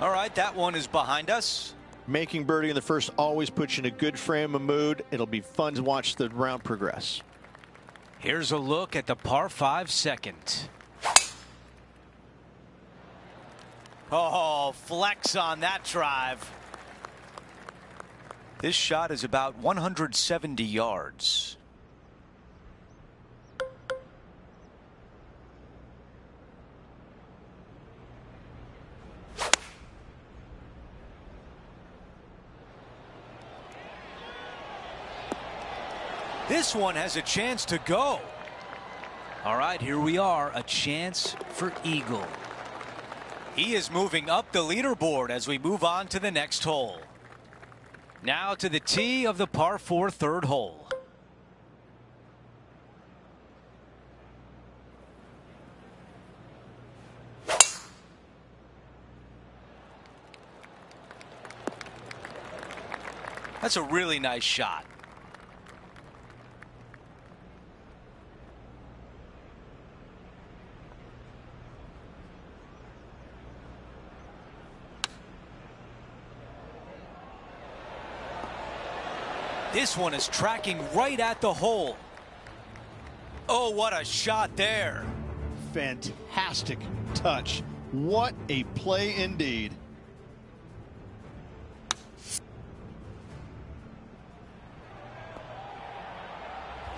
All right, that one is behind us. Making birdie in the first always puts you in a good frame of mood. It'll be fun to watch the round progress. Here's a look at the par 5 second. Oh, flex on that drive. This shot is about 170 yards. This one has a chance to go. All right, here we are, a chance for eagle. He is moving up the leaderboard as we move on to the next hole. Now to the tee of the par 4 third hole. That's a really nice shot. This one is tracking right at the hole. Oh, what a shot there. Fantastic touch. What a play indeed.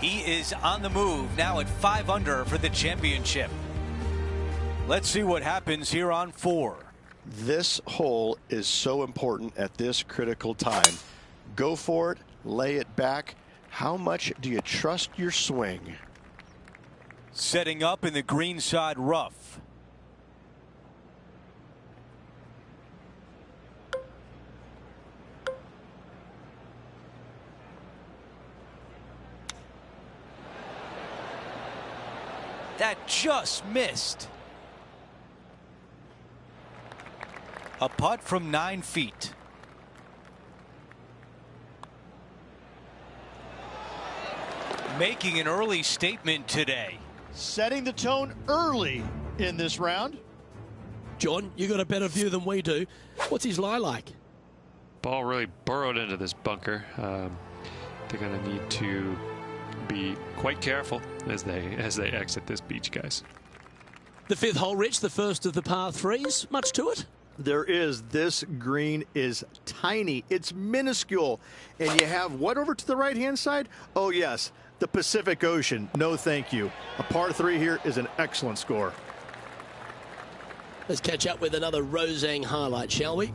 He is on the move now at 5 under for the championship. Let's see what happens here on 4. This hole is so important at this critical time. Go for it. Lay it back. How much do you trust your swing? Setting up in the greenside rough. That just missed. A putt from 9 feet. Making an early statement today. Setting the tone early in this round. John, you got a better view than we do. What's his lie like? Ball really burrowed into this bunker. They're going to need to be quite careful as they exit this beach, guys. The 5th hole, Rich, the first of the par 3s. Much to it? There is. This green is tiny. It's minuscule. And you have what over to the right-hand side? Oh, yes, the Pacific Ocean. No, thank you. A par 3 here is an excellent score. Let's catch up with another Rosang highlight, shall we?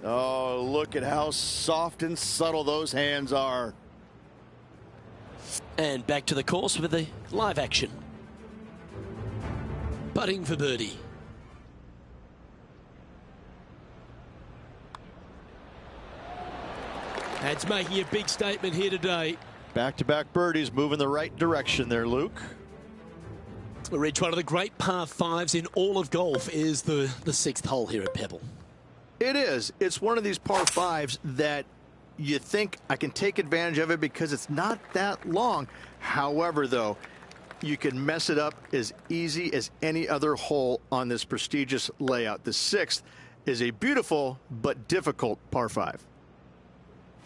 Oh, look at how soft and subtle those hands are. And back to the course with the live action. Putting for birdie. That's making a big statement here today. Back-to-back birdies moving the right direction there, Luke. Rich, one of the great par fives in all of golf is the sixth hole here at Pebble. It is. It's one of these par fives that you think I can take advantage of it because it's not that long. However, though, you can mess it up as easy as any other hole on this prestigious layout. The sixth is a beautiful but difficult par five.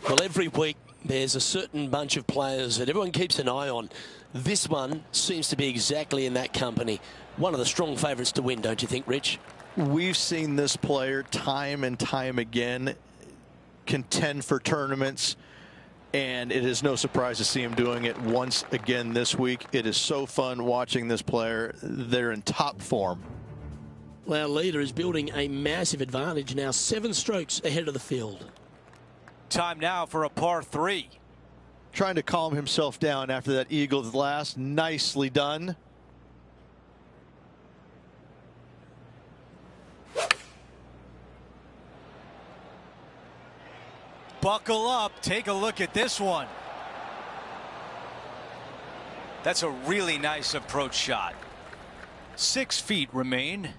Well, every week there's a certain bunch of players that everyone keeps an eye on. This one seems to be exactly in that company. One of the strong favourites to win, don't you think, Rich? We've seen this player time and time again contend for tournaments, and it is no surprise to see him doing it once again this week. It is so fun watching this player. They're in top form. Well, our leader is building a massive advantage now, 7 strokes ahead of the field. Time now for a par 3. Trying to calm himself down after that eagle's last. Nicely done. Buckle up. Take a look at this one. That's a really nice approach shot. 6 feet remain.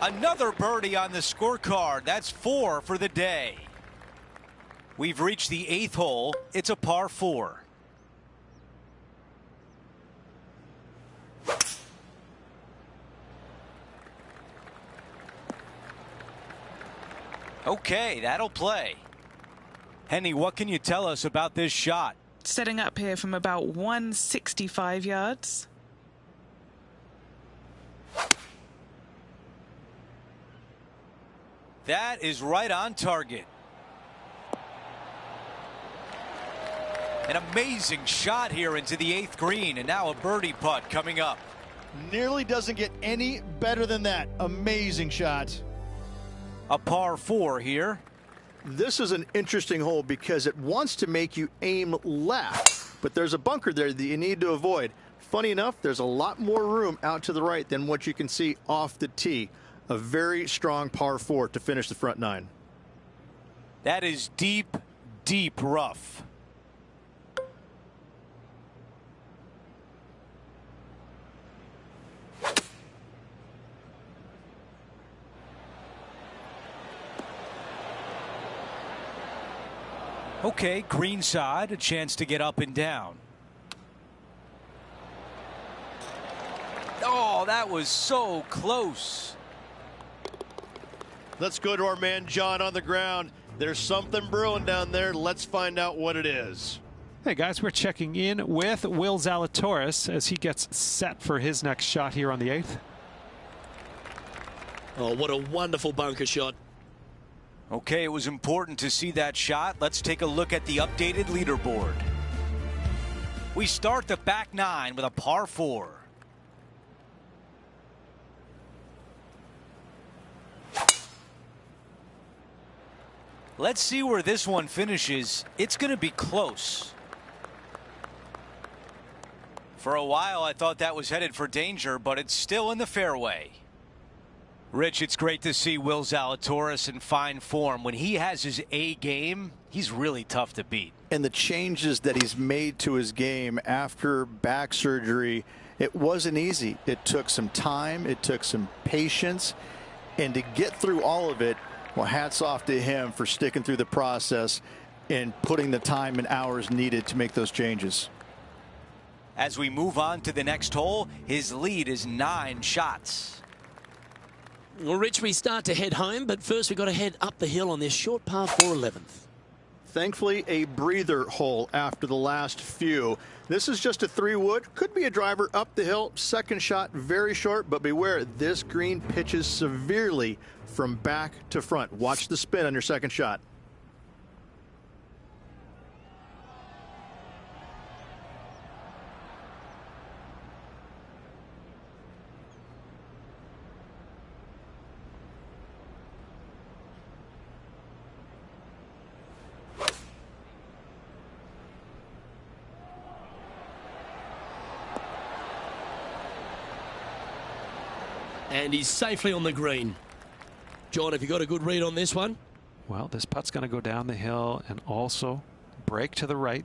Another birdie on the scorecard. That's 4 for the day. We've reached the 8th hole. It's a par 4. Okay, that'll play. Henny, what can you tell us about this shot? Setting up here from about 165 yards. That is right on target. An amazing shot here into the 8th green, and now a birdie putt coming up. Nearly doesn't get any better than that. Amazing shot. A par 4 here. This is an interesting hole because it wants to make you aim left, but there's a bunker there that you need to avoid. Funny enough, there's a lot more room out to the right than what you can see off the tee. A very strong par 4 to finish the front 9. That is deep, deep rough. Okay, green side, a chance to get up and down. Oh, that was so close. Let's go to our man John on the ground. There's something brewing down there. Let's find out what it is. Hey guys, we're checking in with Will Zalatoris as he gets set for his next shot here on the 8th. Oh, what a wonderful bunker shot. Okay, it was important to see that shot. Let's take a look at the updated leaderboard. We start the back 9 with a par 4. Let's see where this one finishes. It's going to be close. For a while, I thought that was headed for danger, but it's still in the fairway. Rich, it's great to see Will Zalatoris in fine form. When he has his A game, he's really tough to beat. And the changes that he's made to his game after back surgery, it wasn't easy. It took some time. It took some patience. And to get through all of it, well, hats off to him for sticking through the process and putting the time and hours needed to make those changes. As we move on to the next hole, his lead is 9 shots. Well, Rich, we start to head home, but first we've got to head up the hill on this short par 4 11th. Thankfully, a breather hole after the last few. This is just a 3-wood. Could be a driver up the hill. Second shot, very short, but beware, this green pitches severely from back to front. Watch the spin on your second shot. And he's safely on the green. John, have you got a good read on this one? Well, this putt's going to go down the hill and also break to the right.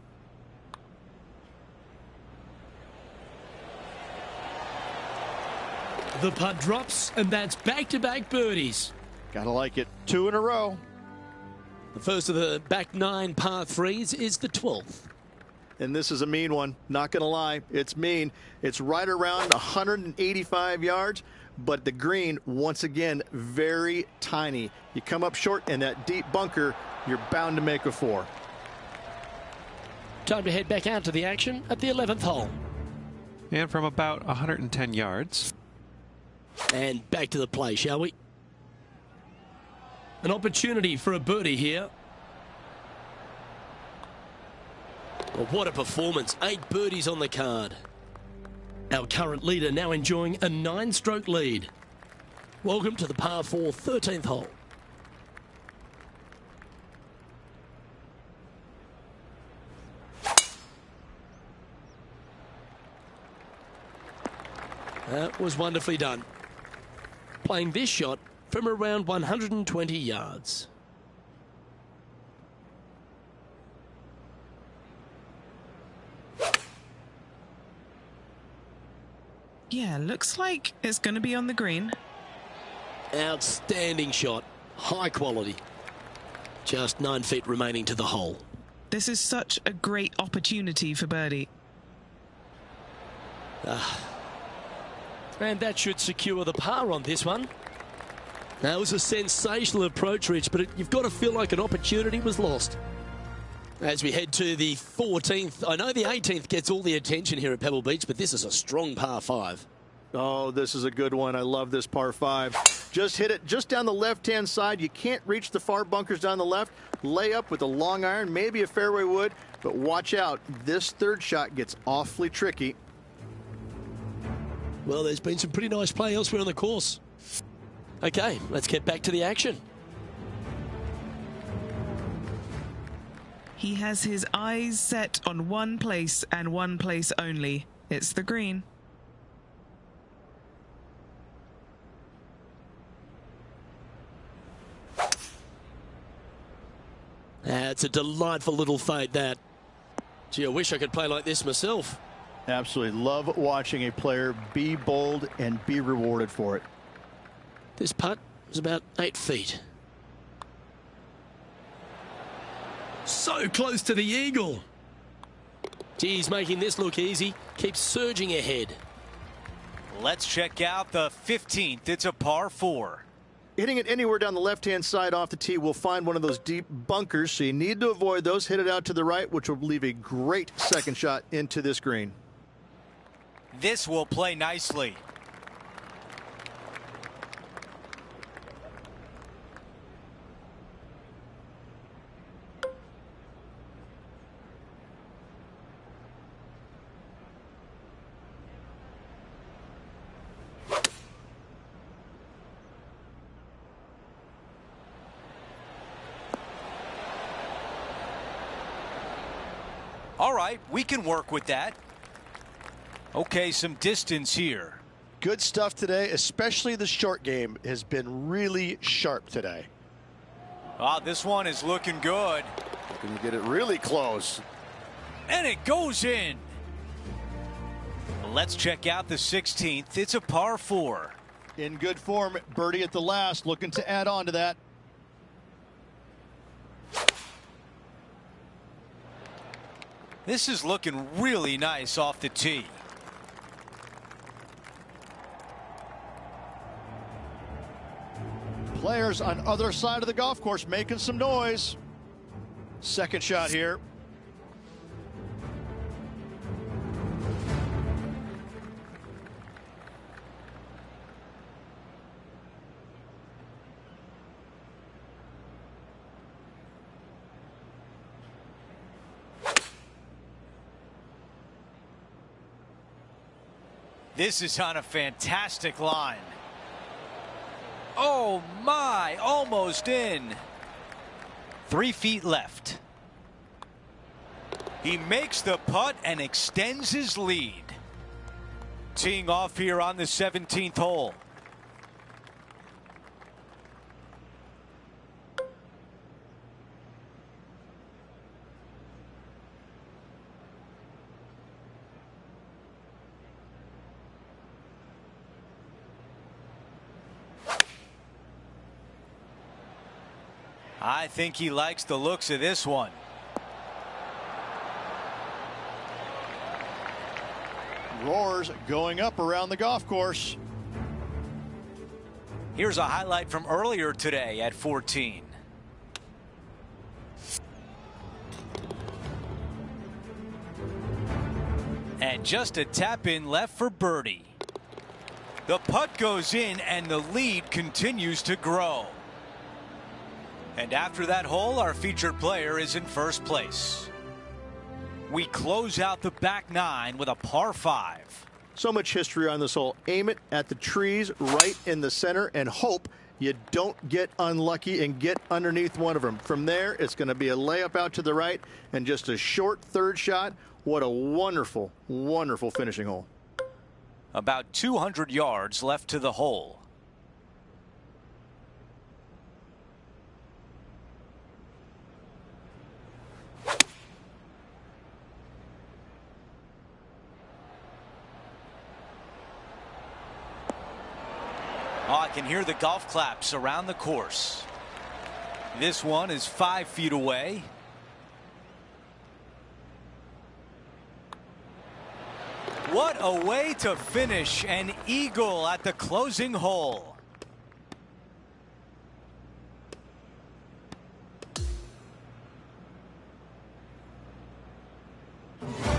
The putt drops, and that's back-to-back birdies. Gotta like it. 2 in a row. The first of the back 9 par 3s is the 12th. And this is a mean one. Not going to lie. It's mean. It's right around 185 yards, but the green, once again, very tiny. You come up short in that deep bunker, you're bound to make a 4. Time to head back out to the action at the 11th hole. And from about 110 yards. And back to the play, shall we? An opportunity for a birdie here. Well, what a performance. 8 birdies on the card. Our current leader now enjoying a 9-stroke lead. Welcome to the par 4 13th hole. That was wonderfully done. Playing this shot from around 120 yards. Yeah, looks like it's going to be on the green. Outstanding shot. High quality. Just 9 feet remaining to the hole. This is such a great opportunity for birdie. And that should secure the par on this one. That was a sensational approach, Rich, but you've got to feel like an opportunity was lost. As we head to the 14th, I know the 18th gets all the attention here at Pebble Beach, but this is a strong par 5. Oh, this is a good one. I love this par 5. Just hit it just down the left-hand side. You can't reach the far bunkers down the left. Lay up with a long iron, maybe a fairway wood, but watch out. This third shot gets awfully tricky. Well, there's been some pretty nice play elsewhere on the course. Okay, let's get back to the action. He has his eyes set on one place and one place only. It's the green. It's a delightful little fade, that. Gee, I wish I could play like this myself. Absolutely love watching a player be bold and be rewarded for it. This putt was about 8 feet. So close to the eagle. Gee, he's making this look easy. Keeps surging ahead. Let's check out the 15th. It's a par 4. Hitting it anywhere down the left-hand side off the tee will find one of those deep bunkers, so you need to avoid those. Hit it out to the right, which will leave a great second shot into this green. This will play nicely. All right, we can work with that. Okay, some distance here. Good stuff today, especially the short game has been really sharp today. This one is looking good. Can you get it really close? And it goes in. Let's check out the 16th. It's a par 4. In good form, birdie at the last, looking to add on to that. This is looking really nice off the tee. Players on other side of the golf course making some noise. Second shot here. This is on a fantastic line. Oh my, almost in. 3 feet left. He makes the putt and extends his lead. Teeing off here on the 17th hole. I think he likes the looks of this one. Roars going up around the golf course. Here's a highlight from earlier today at 14. And just a tap in left for birdie. The putt goes in and the lead continues to grow. And after that hole, our featured player is in first place. We close out the back nine with a par 5. So much history on this hole. Aim it at the trees right in the center and hope you don't get unlucky and get underneath one of them. From there, it's going to be a layup out to the right and just a short third shot. What a wonderful, wonderful finishing hole. About 200 yards left to the hole. Oh, I can hear the golf claps around the course. This one is 5 feet away. What a way to finish, an eagle at the closing hole.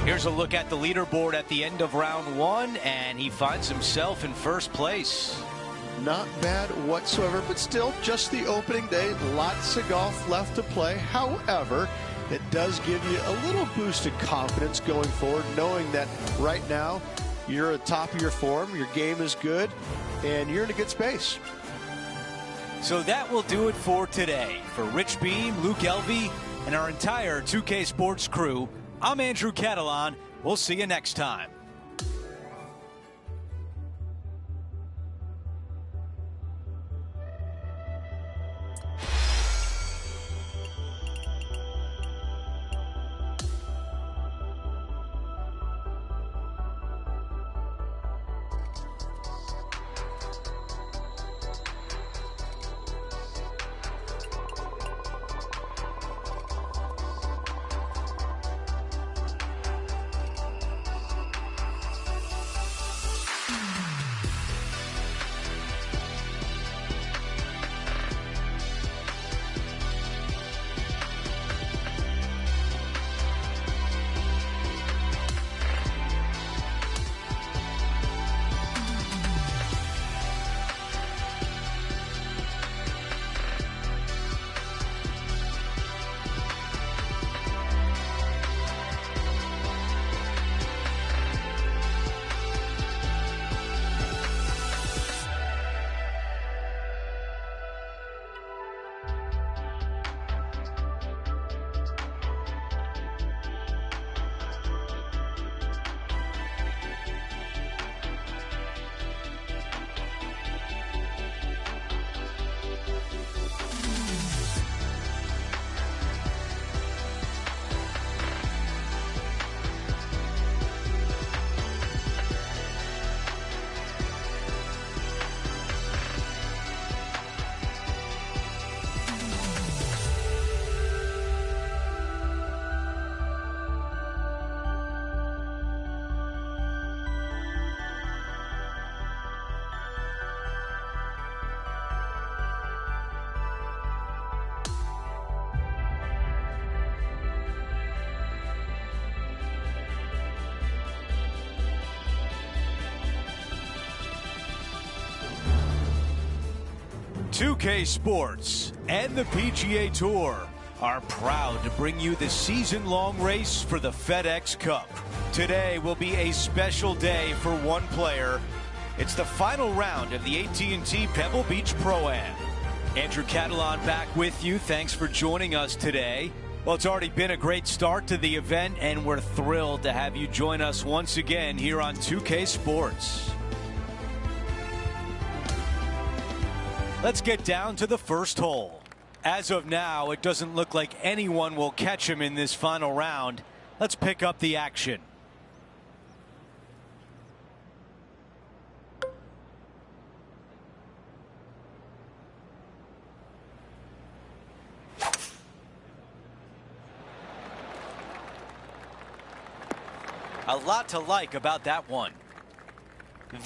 Here's a look at the leaderboard at the end of round 1, and he finds himself in first place. Not bad whatsoever, but still just the opening day. Lots of golf left to play. However, it does give you a little boost of confidence going forward, knowing that right now you're at the top of your form, your game is good, and you're in a good space. So that will do it for today. For Rich Beam, Luke Elvey, and our entire 2K Sports crew, I'm Andrew Catalon. We'll see you next time. .2K Sports and the PGA Tour are proud to bring you the season-long race for the FedEx Cup. Today will be a special day for one player. It's the final round of the AT&T Pebble Beach Pro-Am. Andrew Catalon back with you. Thanks for joining us today. Well, it's already been a great start to the event, and we're thrilled to have you join us once again here on 2K Sports. Let's get down to the first hole. As of now, it doesn't look like anyone will catch him in this final round. Let's pick up the action. A lot to like about that one.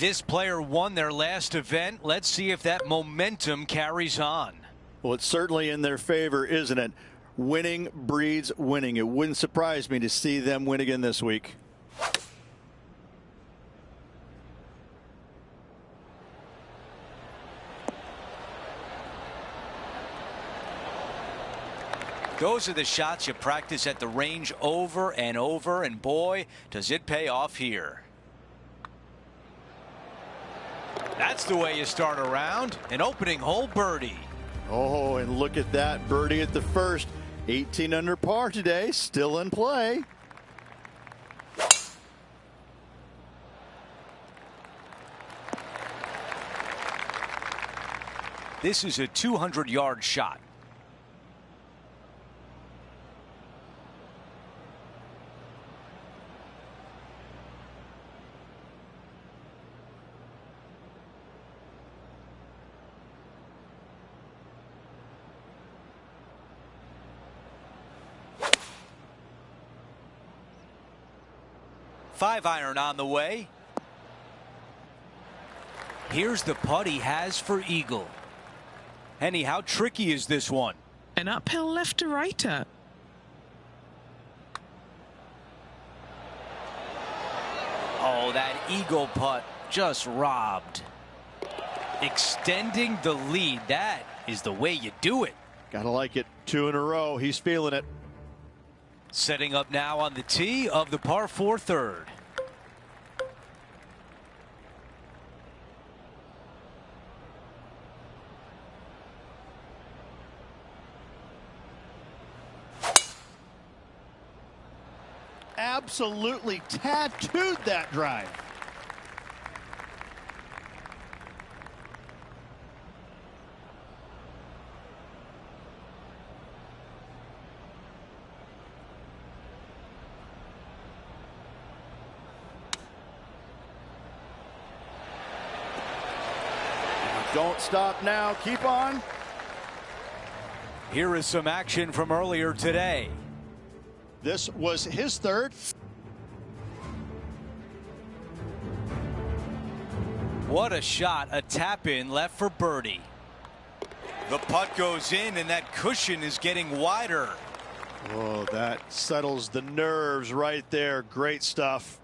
This player won their last event. Let's see if that momentum carries on. Well, it's certainly in their favor, isn't it? Winning breeds winning. It wouldn't surprise me to see them win again this week. Those are the shots you practice at the range over and over, and boy, does it pay off here. That's the way you start a round. An opening hole birdie. Oh, and look at that birdie at the first. 18 under par today, still in play. This is a 200-yard shot. Five iron on the way. Here's the putt he has for eagle. Henny, how tricky is this one? An uphill left to righter. Oh, that eagle putt just robbed. Extending the lead. That is the way you do it. Gotta like it. 2 in a row. He's feeling it. Setting up now on the tee of the par 4 third. Absolutely tattooed that drive. Don't stop now. Keep on. Here is some action from earlier today. This was his third. What a shot. A tap in left for birdie. The putt goes in, and that cushion is getting wider. Oh, that settles the nerves right there. Great stuff.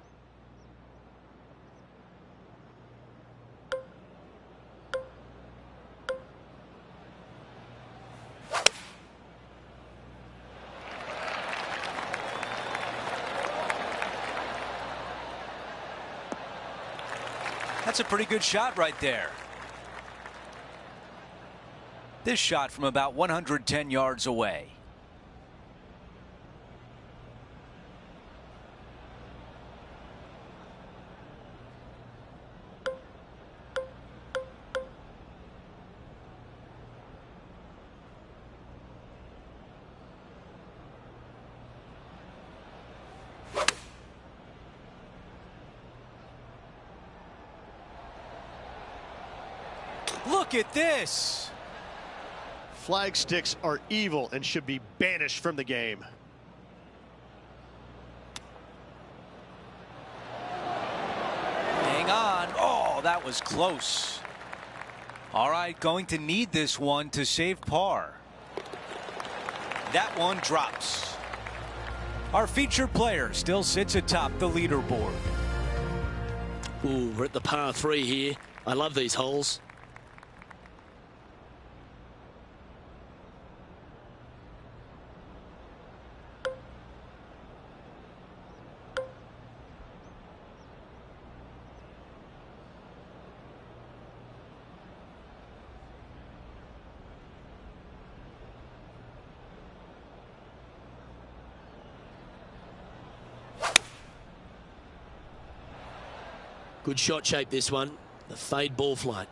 That's a pretty good shot right there. This shot from about 110 yards away. Look at this. Flag sticks are evil and should be banished from the game. Hang on. Oh, that was close. All right, going to need this one to save par. That one drops. Our featured player still sits atop the leaderboard. Ooh, we're at the par 3 here. I love these holes. Good shot shape, this one. The fade ball flight.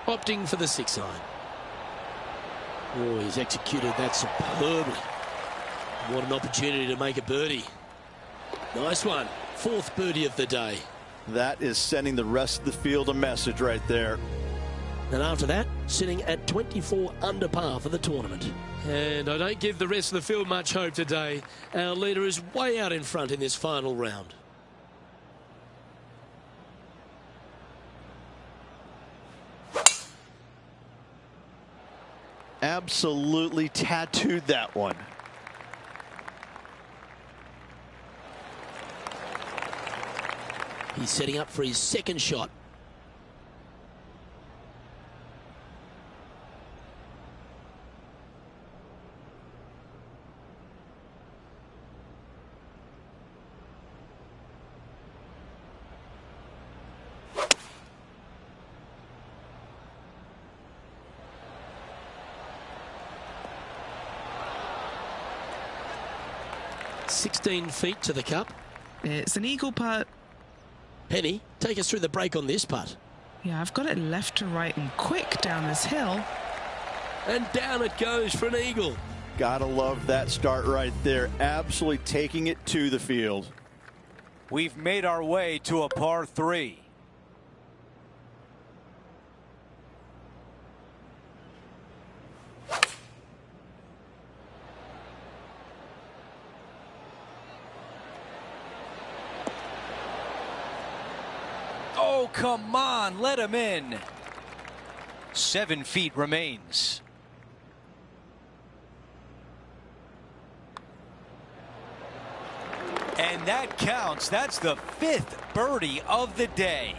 Opting for the 6 iron. Oh, he's executed that superbly. What an opportunity to make a birdie. Nice one. 4th birdie of the day. That is sending the rest of the field a message right there. And after that, sitting at 24 under par for the tournament. And I don't give the rest of the field much hope today. Our leader is way out in front in this final round. Absolutely tattooed that one. He's setting up for his second shot. $16 feet to the cup. It's an eagle putt. Penny, take us through the break on this putt. Yeah, I've got it left to right and quick down this hill. And down it goes for an eagle. Gotta love that start right there. Absolutely taking it to the field. We've made our way to a par 3. Oh, come on, let him in. 7 feet remains. And that counts. That's the 5th birdie of the day.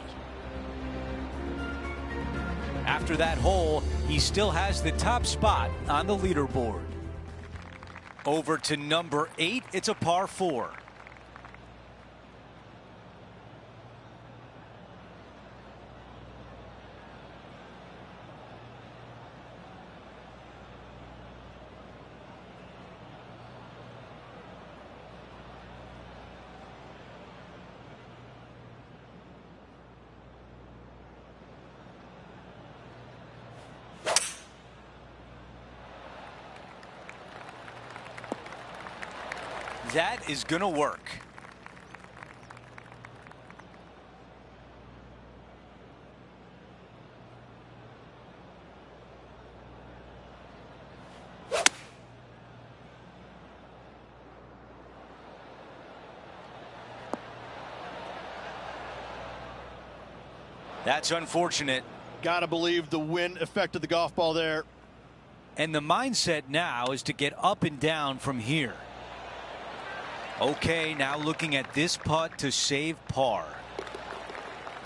After that hole, he still has the top spot on the leaderboard. Over to number 8. It's a par 4. That is going to work. That's unfortunate. Gotta believe the wind affected the golf ball there. And the mindset now is to get up and down from here. Okay, now looking at this putt to save par.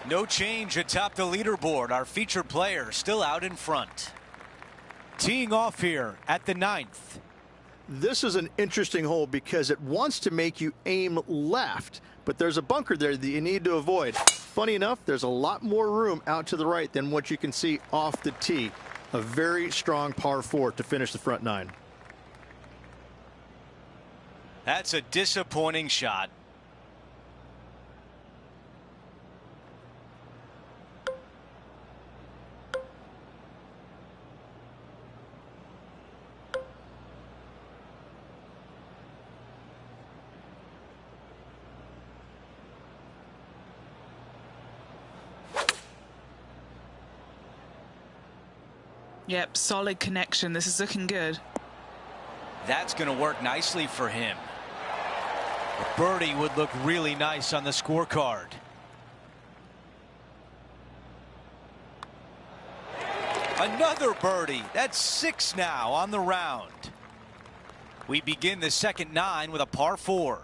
No change atop the leaderboard. Our featured player still out in front. Teeing off here at the 9th. This is an interesting hole because it wants to make you aim left, but there's a bunker there that you need to avoid. Funny enough, there's a lot more room out to the right than what you can see off the tee. A very strong par 4 to finish the front 9. That's a disappointing shot. Yep, solid connection. This is looking good. That's going to work nicely for him. A birdie would look really nice on the scorecard. Another birdie. That's 6 now on the round. We begin the second 9 with a par 4.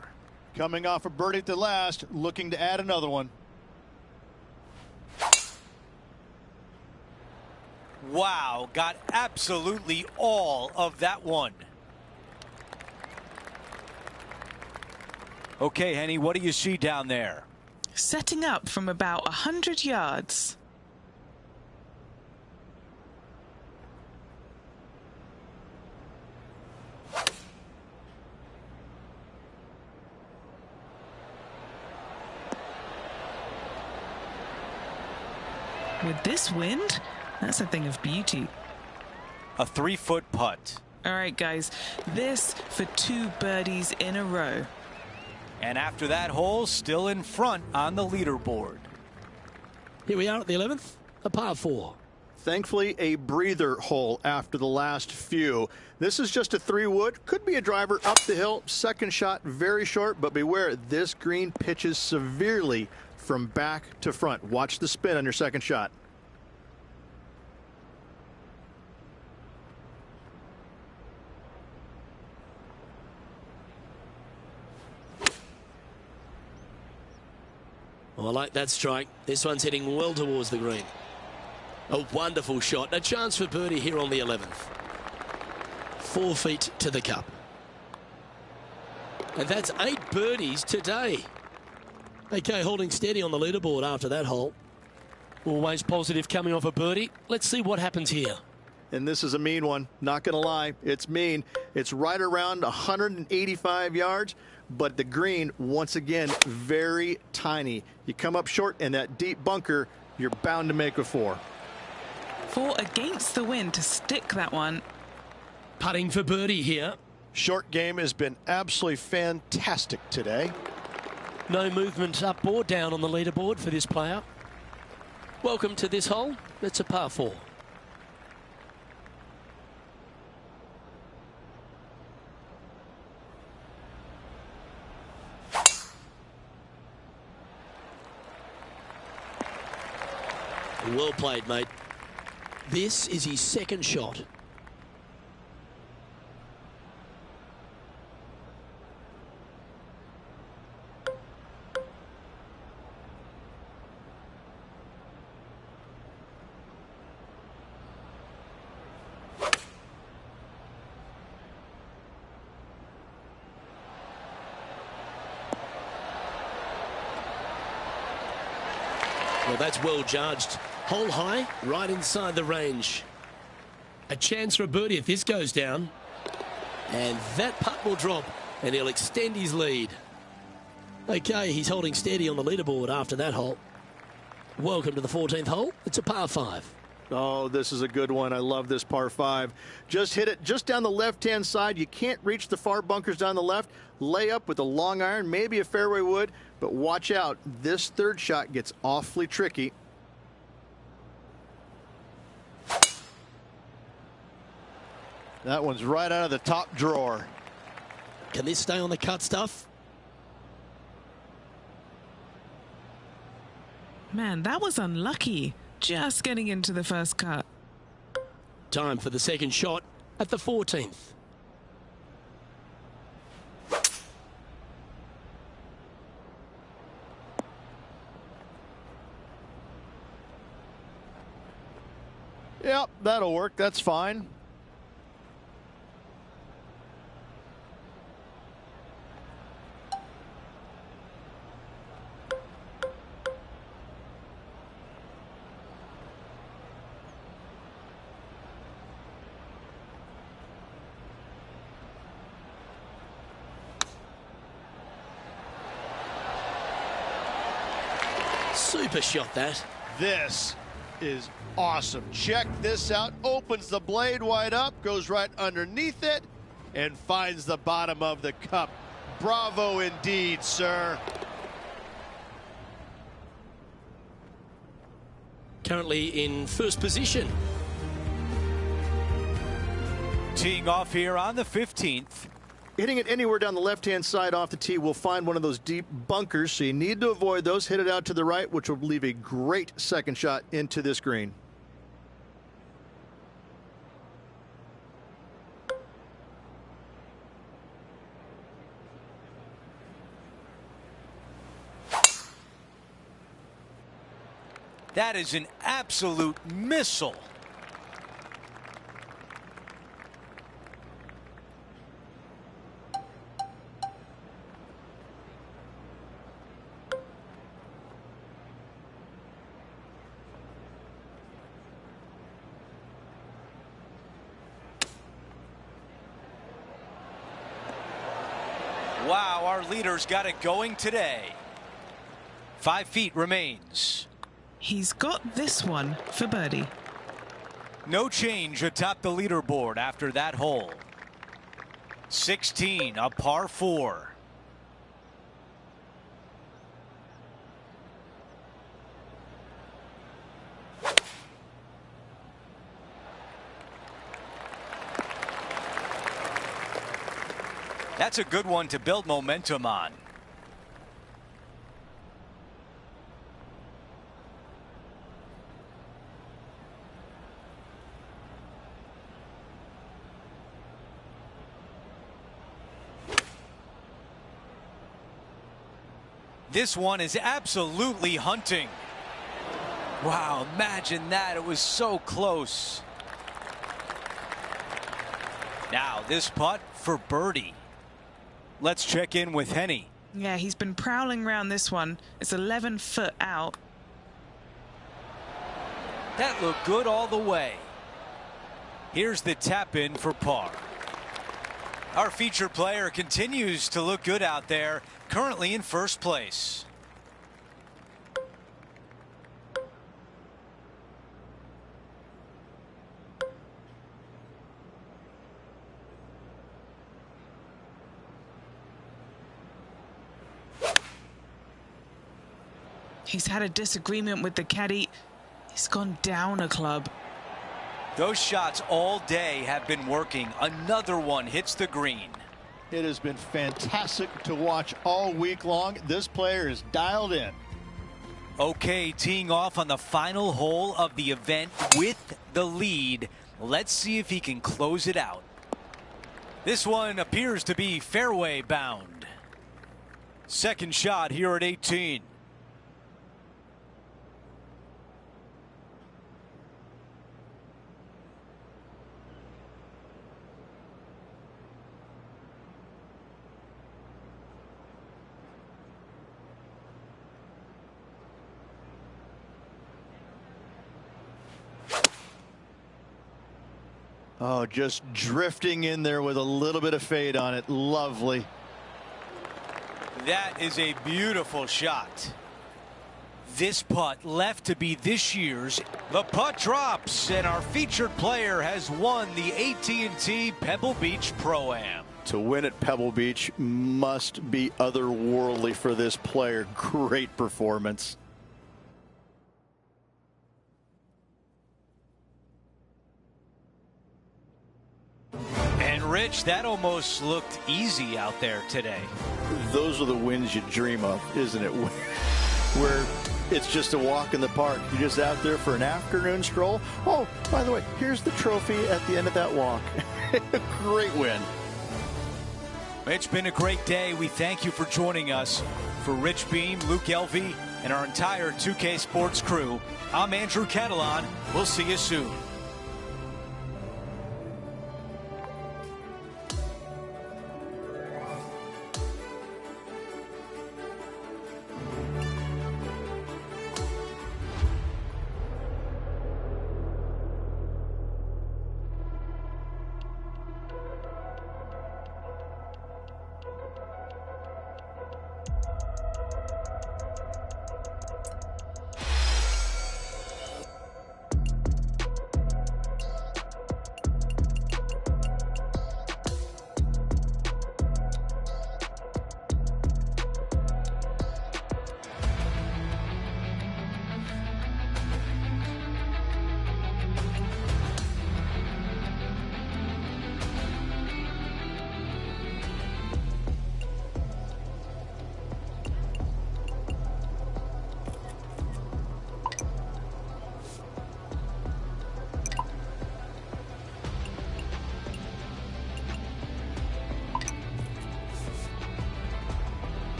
Coming off a birdie at the last, looking to add another one. Wow, got absolutely all of that one. Okay, Henny, what do you see down there? Setting up from about 100 yards. With this wind, that's a thing of beauty. A 3-foot putt. All right, guys, this for 2 birdies in a row. And after that hole, still in front on the leaderboard. Here we are at the 11th, a par 4. Thankfully, a breather hole after the last few. This is just a 3-wood. Could be a driver up the hill. Second shot, very short, but beware, this green pitches severely from back to front. Watch the spin on your second shot. Oh, I like that strike. This one's heading well towards the green. A wonderful shot. A chance for birdie here on the 11th. 4 feet to the cup. And that's 8 birdies today. Okay, holding steady on the leaderboard after that hole. Always positive coming off a birdie. Let's see what happens here. And this is a mean one. Not going to lie. It's mean. It's right around 185 yards. But the green, once again, very tiny. You come up short in that deep bunker, you're bound to make a 4. 4 against the wind to stick that one. Putting for birdie here. Short game has been absolutely fantastic today. No movement up or down on the leaderboard for this player. Welcome to this hole. It's a par 4. Well played, mate. This is his second shot. Well, that's well judged. Hole high, right inside the range. A chance for a birdie if this goes down. And that putt will drop, and he'll extend his lead. Okay, he's holding steady on the leaderboard after that hole. Welcome to the 14th hole. It's a par 5. Oh, this is a good one. I love this par 5. Just hit it just down the left-hand side. You can't reach the far bunkers down the left. Lay up with a long iron, maybe a fairway wood, but watch out. This third shot gets awfully tricky. That one's right out of the top drawer. Can this stay on the cut stuff? Man, that was unlucky. Just getting into the first cut. Time for the second shot at the 14th. Yep, that'll work. That's fine. Super shot that. This is awesome. Check this out. Opens the blade wide up, goes right underneath it, and finds the bottom of the cup. Bravo indeed, sir. Currently in first position. Teeing off here on the 15th. Hitting it anywhere down the left-hand side off the tee will find one of those deep bunkers, so you need to avoid those. Hit it out to the right, which will leave a great second shot into this green. That is an absolute missile. Wow, our leader's got it going today. 5 feet remains. He's got this one for birdie. No change atop the leaderboard after that hole. 16, a par 4. That's a good one to build momentum on. This one is absolutely hunting. Wow, imagine that. It was so close. Now this putt for birdie. Let's check in with Henny. Yeah, he's been prowling around this one. It's 11 foot out. That looked good all the way. Here's the tap in for par. Our featured player continues to look good out there, currently in first place. He's had a disagreement with the caddy. He's gone down a club. Those shots all day have been working. Another one hits the green. It has been fantastic to watch all week long. This player is dialed in. Okay, teeing off on the final hole of the event with the lead. Let's see if he can close it out. This one appears to be fairway bound. Second shot here at 18. Oh, just drifting in there with a little bit of fade on it. Lovely. That is a beautiful shot. This putt left to be this year's. The putt drops, and our featured player has won the AT&T Pebble Beach Pro-Am. To win at Pebble Beach must be otherworldly for this player. Great performance. And Rich, that almost looked easy out there today. Those are the wins you dream of, isn't it? Where it's just a walk in the park. You're just out there for an afternoon stroll. Oh, by the way, here's the trophy at the end of that walk. Great win. It's been a great day. We thank you for joining us. For Rich Beam, Luke Elvey, and our entire 2K Sports crew, I'm Andrew Catalan. We'll see you soon.